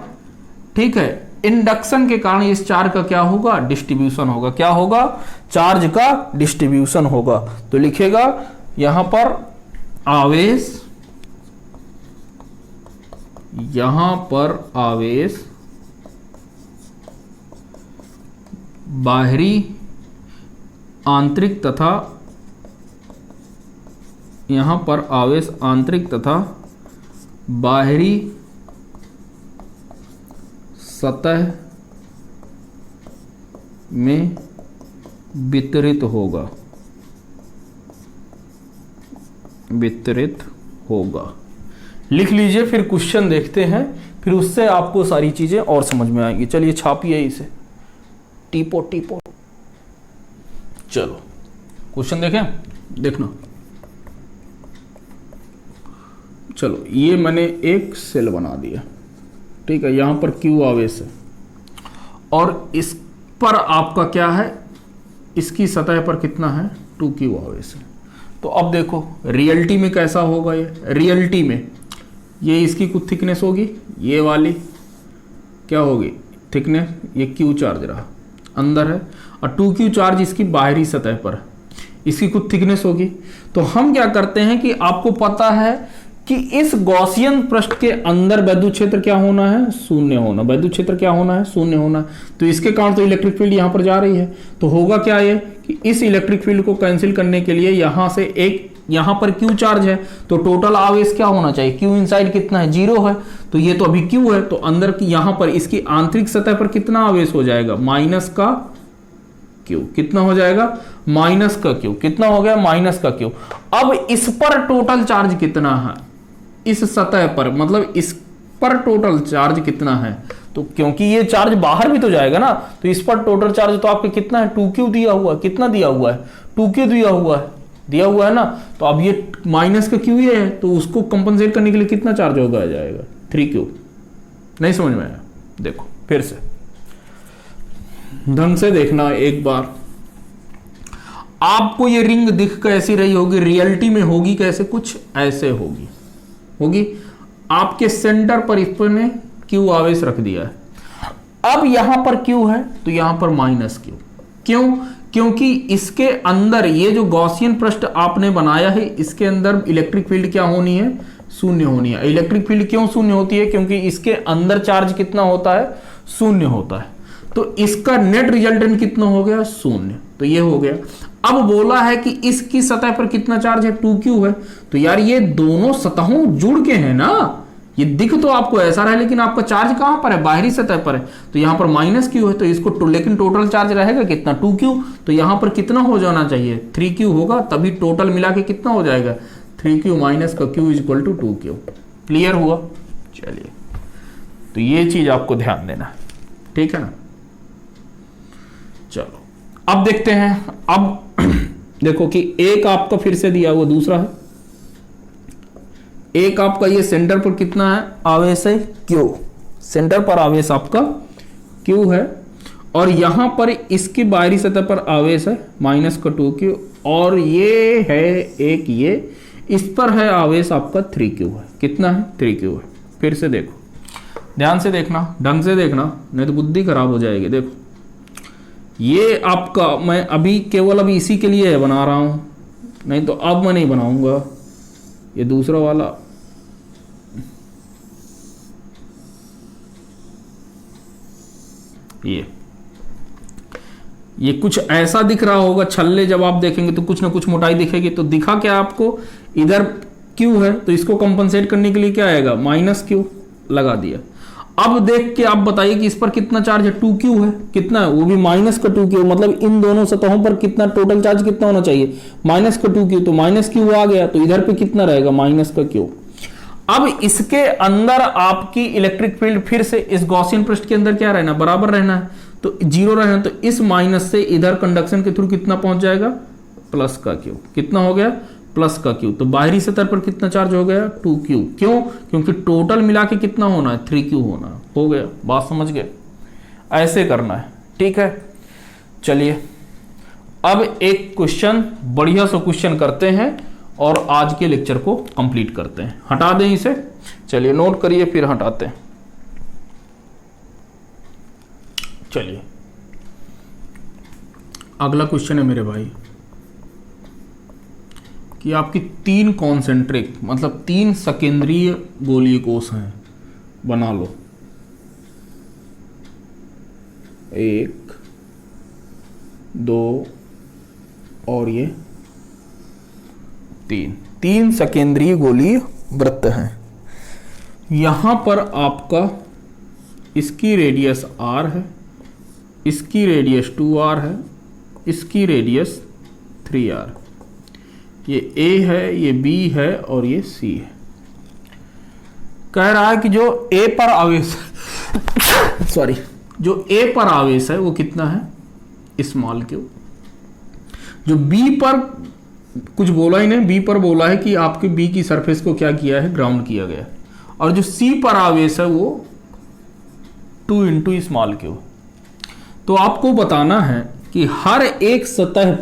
Speaker 1: ठीक है, इंडक्शन के कारण इस चार्ज का क्या होगा, डिस्ट्रीब्यूशन होगा। क्या होगा, चार्ज का डिस्ट्रीब्यूशन होगा। तो लिखेगा यहां पर आवेश, यहां पर आवेश बाहरी, आंतरिक तथा, यहां पर आवेश आंतरिक तथा बाहरी सतह में वितरित होगा, वितरित होगा। लिख लीजिए, फिर क्वेश्चन देखते हैं, फिर उससे आपको सारी चीजें और समझ में आएंगी। चलिए छापिए इसे, टीपो टीपो। चलो क्वेश्चन देखें, देखना। चलो ये मैंने एक सेल बना दिया, ठीक है, यहां पर क्यू आवेश है और इस पर आपका क्या है, इसकी सतह पर कितना है, 2q आवेश है। तो अब देखो रियलिटी में कैसा होगा ये, रियलिटी में ये इसकी कुछ थिकनेस होगी, ये वाली क्या होगी थिकनेस, ये क्यू चार्ज रहा अंदर है, और 2q चार्ज इसकी बाहरी सतह पर, इसकी कुछ थिकनेस होगी। तो हम क्या करते हैं कि आपको पता है कि इस गॉसियन पृष्ठ के अंदर विद्युत क्षेत्र क्या होना है, शून्य होना, विद्युत क्षेत्र क्या होना है, शून्य होना। तो इसके कारण तो इलेक्ट्रिक फील्ड यहां पर जा रही है। तो होगा क्या ये कि इस इलेक्ट्रिक फील्ड को कैंसिल करने के लिए यहां से एक, यहां पर क्यू चार्ज है तो टोटल आवेश क्या होना चाहिए, क्यू इनसाइड कितना है, जीरो है। तो ये तो अभी क्यू है, तो अंदर की यहां पर इसकी आंतरिक सतह पर कितना आवेश हो जाएगा, माइनस का क्यू। कितना हो जाएगा, माइनस का क्यू। कितना हो गया, माइनस का क्यू। अब इस पर टोटल चार्ज कितना है, इस सतह पर, मतलब इस पर टोटल चार्ज कितना है। तो क्योंकि ये चार्ज बाहर भी तो जाएगा ना, तो इस पर टोटल चार्ज तो आपके कितना है, 2q दिया हुआ है। कितना दिया हुआ है, 2q दिया हुआ है ना। तो अब ये माइनस का क्यू ये है, तो उसको कंपनसेट करने के लिए कितना चार्ज होगा, जाएगा 3q। नहीं समझ में आया, देखो फिर से ढंग से देखना एक बार। आपको ये रिंग दिख कैसी रही होगी, रियलिटी में होगी कैसे, कुछ ऐसे होगी आपके सेंटर पर इसने क्यू आवेश रख दिया है। अब यहां पर क्यू है तो यहां पर माइनस क्यू। क्यों, क्योंकि इसके अंदर ये जो गॉसियन पृष्ठ आपने बनाया है, इसके अंदर इलेक्ट्रिक फील्ड क्या होनी है, शून्य होनी है। इलेक्ट्रिक फील्ड क्यों शून्य होती है, क्योंकि इसके अंदर चार्ज कितना होता है, शून्य होता है। तो इसका नेट रिजल्टेंट कितना हो गया, शून्य। तो ये हो गया। अब बोला है कि इसकी सतह पर कितना चार्ज है, 2q है। तो यार ये दोनों सतहों जुड़ के हैं ना, ये दिख तो आपको ऐसा रहा है लेकिन आपका चार्ज कहां पर है, बाहरी सतह पर है। तो यहां पर माइनस क्यू है, तो इसको लेकिन टोटल चार्ज रहेगा कितना, 2q। तो यहां पर कितना हो जाना चाहिए, 3q होगा, तभी टोटल मिला के कितना हो जाएगा, 3q माइनस का q equal to 2q। Clear हुआ। चलिए, तो ये चीज आपको ध्यान देना, ठीक है ना। चलो अब देखते हैं। अब देखो कि एक आपका फिर से दिया हुआ, दूसरा है एक आपका, ये सेंटर पर कितना है आवेश है, क्यू। सेंटर पर आवेश आपका क्यू है, और यहां पर इसकी बाहरी सतह पर आवेश है माइनस का 2q, और ये है एक, ये इस पर है आवेश आपका 3q है। कितना है, 3q है। फिर से देखो, ध्यान से देखना, ढंग से देखना, नहीं तो बुद्धि खराब हो जाएगी। देखो ये आपका मैं अभी केवल अभी इसी के लिए बना रहा हूं, नहीं तो अब मैं नहीं बनाऊंगा। ये दूसरा वाला ये कुछ ऐसा दिख रहा होगा, छल्ले जब आप देखेंगे तो कुछ ना कुछ मोटाई दिखेगी। तो दिखा क्या आपको, इधर Q है तो इसको कंपनसेट करने के लिए क्या आएगा, -Q लगा दिया। अब देख के आप बताइए कि इस पर कितना चार्ज है, 2Q है, कितना है, वो भी -2Q, मतलब इन दोनों सतहों पर कितना टोटल चार्ज कितना होना चाहिए, -2Q, तो -Q आ गया, तो इधर पे कितना रहेगा, -Q। अब इसके अंदर आपकी इलेक्ट्रिक फील्ड फिर से इस गॉसियन पृष्ठ के अंदर क्या रहना, बराबर रहना है, तो 0 रहना, तो इस माइनस से इधर कंडक्शन के थ्रू कितना पहुंच जाएगा, +Q, कितना हो गया, +Q। तो बाहरी सतह पर कितना चार्ज हो गया, 2Q। क्यों, क्योंकि टोटल मिला के कितना होना है, 3Q होना है। हो गया, बात समझ गए, ऐसे करना है, ठीक है। चलिए अब एक क्वेश्चन, बढ़िया सा क्वेश्चन करते हैं और आज के लेक्चर को कंप्लीट करते हैं। हटा दें इसे, चलिए नोट करिए फिर हटाते हैं। चलिए अगला क्वेश्चन है मेरे भाई कि आपकी 3 कॉन्सेंट्रिक मतलब 3 सकेंद्रीय गोलीय कोष हैं, बना लो। 1 2 और ये 3 सकेंद्रीय गोलीय वृत्त हैं। यहां पर आपका इसकी रेडियस r है, इसकी रेडियस 2r है, इसकी रेडियस 3r। ये A है, ये B है और ये C है। कह रहा है कि जो A पर आवेश सॉरी जो A पर आवेश है वो कितना है, स्मॉल q। जो B पर कुछ बोला ही नहीं, B पर बोला है कि आपके B की सरफेस को क्या किया है, ग्राउंड किया गया है। और जो C पर आवेश है वो 2 × स्मॉल q। तो आपको बताना है कि हर एक सतह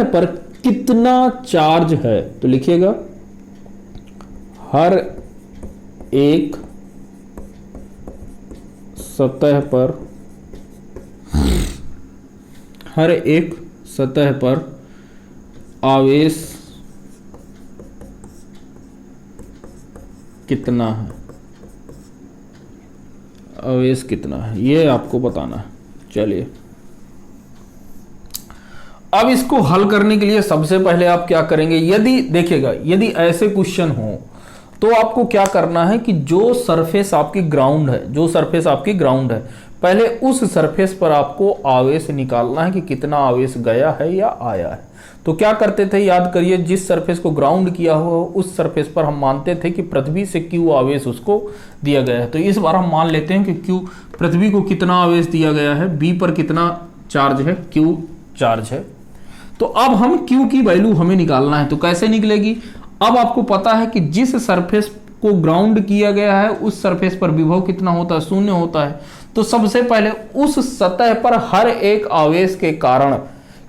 Speaker 1: पर कितना चार्ज है। तो लिखिएगा हर एक सतह पर आवेश कितना है, आवेश कितना है, ये आपको बताना है। चलिए अब इसको हल करने के लिए सबसे पहले आप क्या करेंगे, यदि देखिएगा यदि ऐसे क्वेश्चन हो तो आपको क्या करना है कि जो सरफेस आपकी ग्राउंड है, पहले उस सरफेस पर आपको आवेश निकालना है कि कितना आवेश गया है या आया है। तो क्या करते थे, याद करिए, जिस सरफेस को ग्राउंड किया हो उस सरफेस पर हम मानते थे कि पृथ्वी से Q आवेश उसको दिया गया है। तो इस बार हम मान लेते हैं कि Q पृथ्वी को कितना आवेश दिया गया है, B पर कितना चार्ज है, Q चार्ज है। तो अब हम Q की वैल्यू हमें निकालना है। तो कैसे निकलेगी, अब आपको पता है कि जिस सरफेस को ग्राउंड किया गया है उस सरफेस पर विभव कितना होता है, 0 होता है। तो सबसे पहले उस सतह पर हर एक आवेश के कारण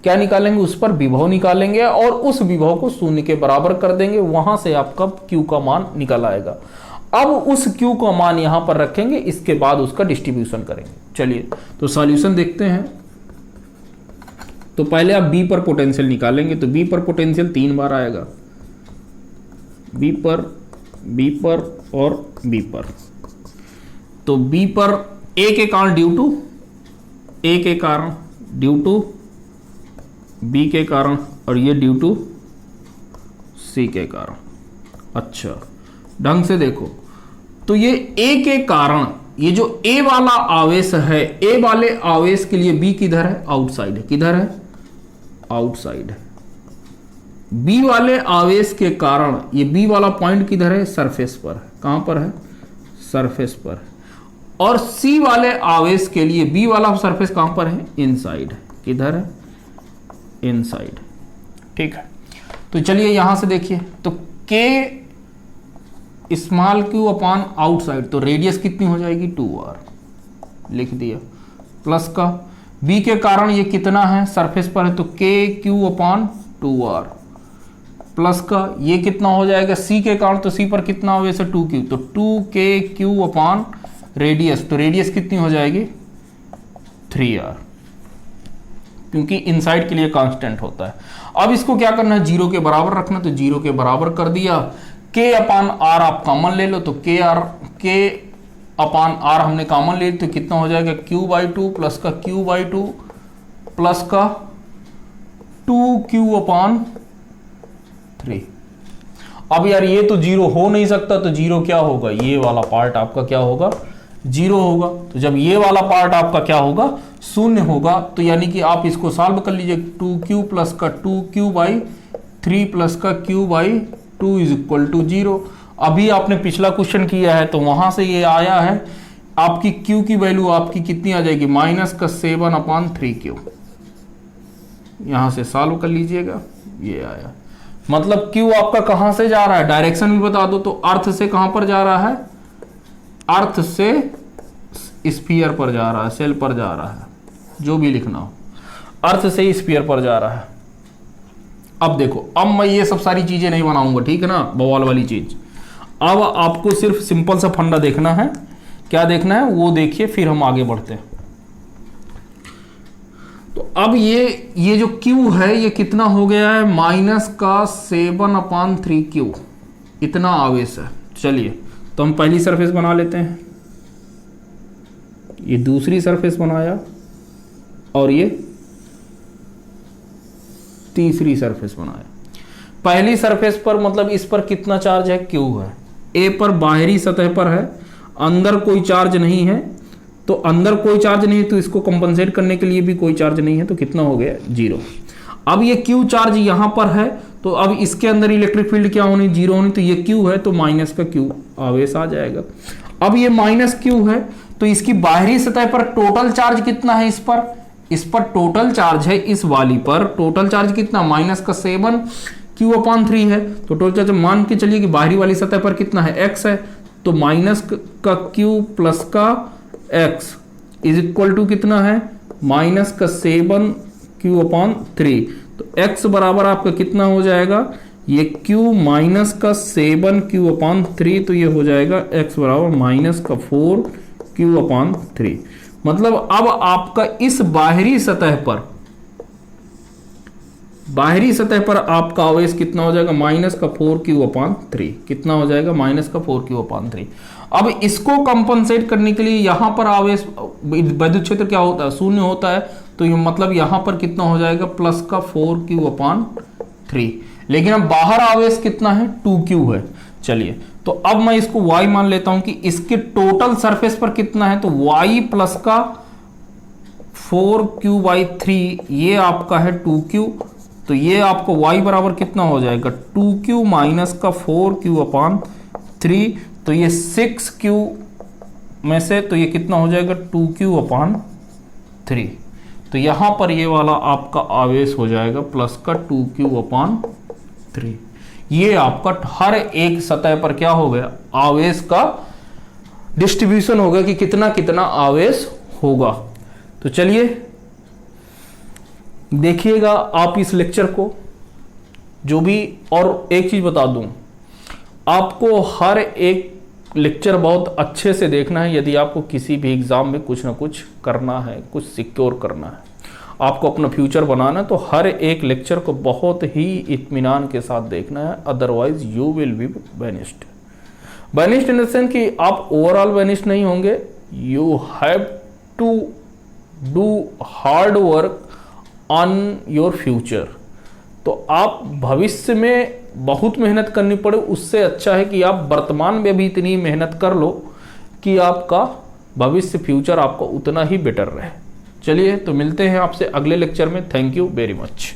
Speaker 1: क्या निकालेंगे, उस पर विभव निकालेंगे और उस विभव को 0 के बराबर कर देंगे। वहां से आपका Q का मान निकल आएगा। अब उस Q का मान यहां पर रखेंगे, इसके बाद उसका डिस्ट्रीब्यूशन करेंगे। चलिए तो सॉल्यूशन देखते हैं। तो पहले आप B पर पोटेंशियल निकालेंगे, तो B पर पोटेंशियल 3 बार आएगा, B पर और B पर। तो B पर A के कारण ड्यू टू B के कारण और ये ड्यू टू C के कारण। अच्छा ढंग से देखो, तो ये A के कारण, ये जो A वाला आवेश है, A वाले आवेश के लिए B किधर है, आउटसाइड है, किधर है, आउटसाइड है। B वाले आवेश के कारण ये B वाला पॉइंट किधर है, सरफेस पर है। कहां पर है, सरफेस पर। और C वाले आवेश के लिए B वाला सरफेस कहां पर है, इनसाइड है, किधर है, इनसाइड। ठीक है, तो चलिए यहां से देखिए, तो K small q upon outside, तो रेडियस कितनी हो जाएगी, 2r लिख दिया, प्लस का B के कारण ये कितना है, सरफेस पर है, तो KQ अपॉन 2r, प्लस का ये कितना हो जाएगा, C के कारण, तो C पर कितना हो वैसे 2Q, तो 2KQ अपॉन रेडियस, तो रेडियस कितनी हो जाएगी 3r, क्योंकि इनसाइड के लिए कांस्टेंट होता है। अब इसको क्या करना है, 0 के बराबर रखना, तो 0 के बराबर कर दिया। k अपान r आप कॉमन ले लो, तो k अपान r हमने कॉमन ले तो कितना हो जाएगा, q/2 प्लस का q/2 प्लस का 2q अपान 3। अब यार ये तो 0 हो नहीं सकता, तो 0 क्या होगा, ये वाला पार्ट आपका क्या होगा, 0 होगा। तो जब ये वाला पार्ट आपका क्या होगा, 0 होगा, तो यानी कि आप इसको सॉल्व कर लीजिए, 2q प्लस का 2q/3 प्लस का q/2 इज इक्वल टू 0। अभी आपने पिछला क्वेश्चन किया है तो वहां से ये आया है, आपकी q की वैल्यू आपकी कितनी आ जाएगी, -7/3q। यहां से सॉल्व कर लीजिएगा, ये आया। मतलब q आपका कहां से जा रहा है, डायरेक्शन भी बता दो, तो अर्थ से कहां पर जा रहा है, अर्थ से स्फीयर पर जा रहा है, सेल पर जा रहा है, जो भी लिखना हो, अर्थ से स्फीयर पर जा रहा है। अब देखो, अब मैं ये सब सारी चीजें नहीं बनाऊंगा, ठीक है ना, बवाल वाली चीज। अब आपको सिर्फ सिंपल सा फंडा देखना है, क्या देखना है वो देखिए, फिर हम आगे बढ़ते हैं। तो अब ये जो Q है ये कितना हो गया है, -7/3Q, इतना आवेश है। चलिए तो हम पहली सरफेस बना लेते हैं, ये दूसरी सरफेस बनाया और ये तीसरी सरफेस बनाया। पहली सरफेस पर मतलब इस पर कितना चार्ज है, Q है, A पर बाहरी सतह पर है, अंदर कोई चार्ज नहीं है, तो अंदर कोई चार्ज नहीं है तो इसको कंपनसेट करने के लिए भी कोई चार्ज नहीं है, तो कितना हो गया, 0। अब ये Q चार्ज यहां पर है, तो अब इसके अंदर इलेक्ट्रिक फील्ड क्या होनी, 0 होनी, तो ये Q है तो माइनस का Q आवेश आ जाएगा। अब ये -Q है, तो इसकी बाहरी सतह पर टोटल चार्ज कितना है, इस पर टोटल चार्ज है, इस वाली पर टोटल चार्ज कितना, -7q/3 है। तो टोटल चार्ज मान के चलिए कि बाहरी वाली सतह पर कितना है, x है, तो माइनस का q प्लस का x इज इक्वल टू कितना है, -7q/3। तो x बराबर आपका कितना हो जाएगा, ये q -7q/3, तो ये हो जाएगा x बराबर -4q/3। मतलब अब आपका इस बाहरी सतह पर आपका आवेश कितना हो जाएगा, -4q/3। कितना हो जाएगा, -4q/3। अब इसको कंपनसेट करने के लिए यहां पर आवेश विद्युत क्षेत्र क्या होता है, 0 होता है, तो ये मतलब यहां पर कितना हो जाएगा, +4q/3। लेकिन अब बाहर आवेश कितना है, 2q है। चलिए तो अब मैं इसको y मान लेता हूं कि इसके टोटल सरफेस पर कितना है, तो y प्लस का 4q/3, ये आपका है 2q, तो ये आपको y बराबर कितना हो जाएगा, 2q माइनस का 4q/3, तो ये 6q में से, तो ये कितना हो जाएगा, 2q/3। तो यहां पर ये वाला आपका आवेश हो जाएगा प्लस का 2q/3। ये आपका हर एक सतह पर क्या हो गया, आवेश का डिस्ट्रीब्यूशन हो गया कि कितना कितना आवेश होगा। तो चलिए देखिएगा आप इस लेक्चर को, जो भी, और एक चीज बता दूं, आपको हर एक लेक्चर बहुत अच्छे से देखना है यदि आपको किसी भी एग्जाम में कुछ ना कुछ करना है, कुछ सिक्योर करना है, आपको अपना फ्यूचर बनाना है, तो हर एक लेक्चर को बहुत ही इत्मीनान के साथ देखना है, otherwise you will be vanished. Vanished in the sense कि आप ओवरऑल वेनिस्ड नहीं होंगे, you have to do hard work on your future. तो आप भविष्य में बहुत मेहनत करनी पड़े, उससे अच्छा है कि आप वर्तमान में भी इतनी मेहनत कर लो कि आपका भविष्य फ्यूचर आपका उतना ही बेटर रहे। चलिए तो मिलते हैं आपसे अगले लेक्चर में। Thank you very much.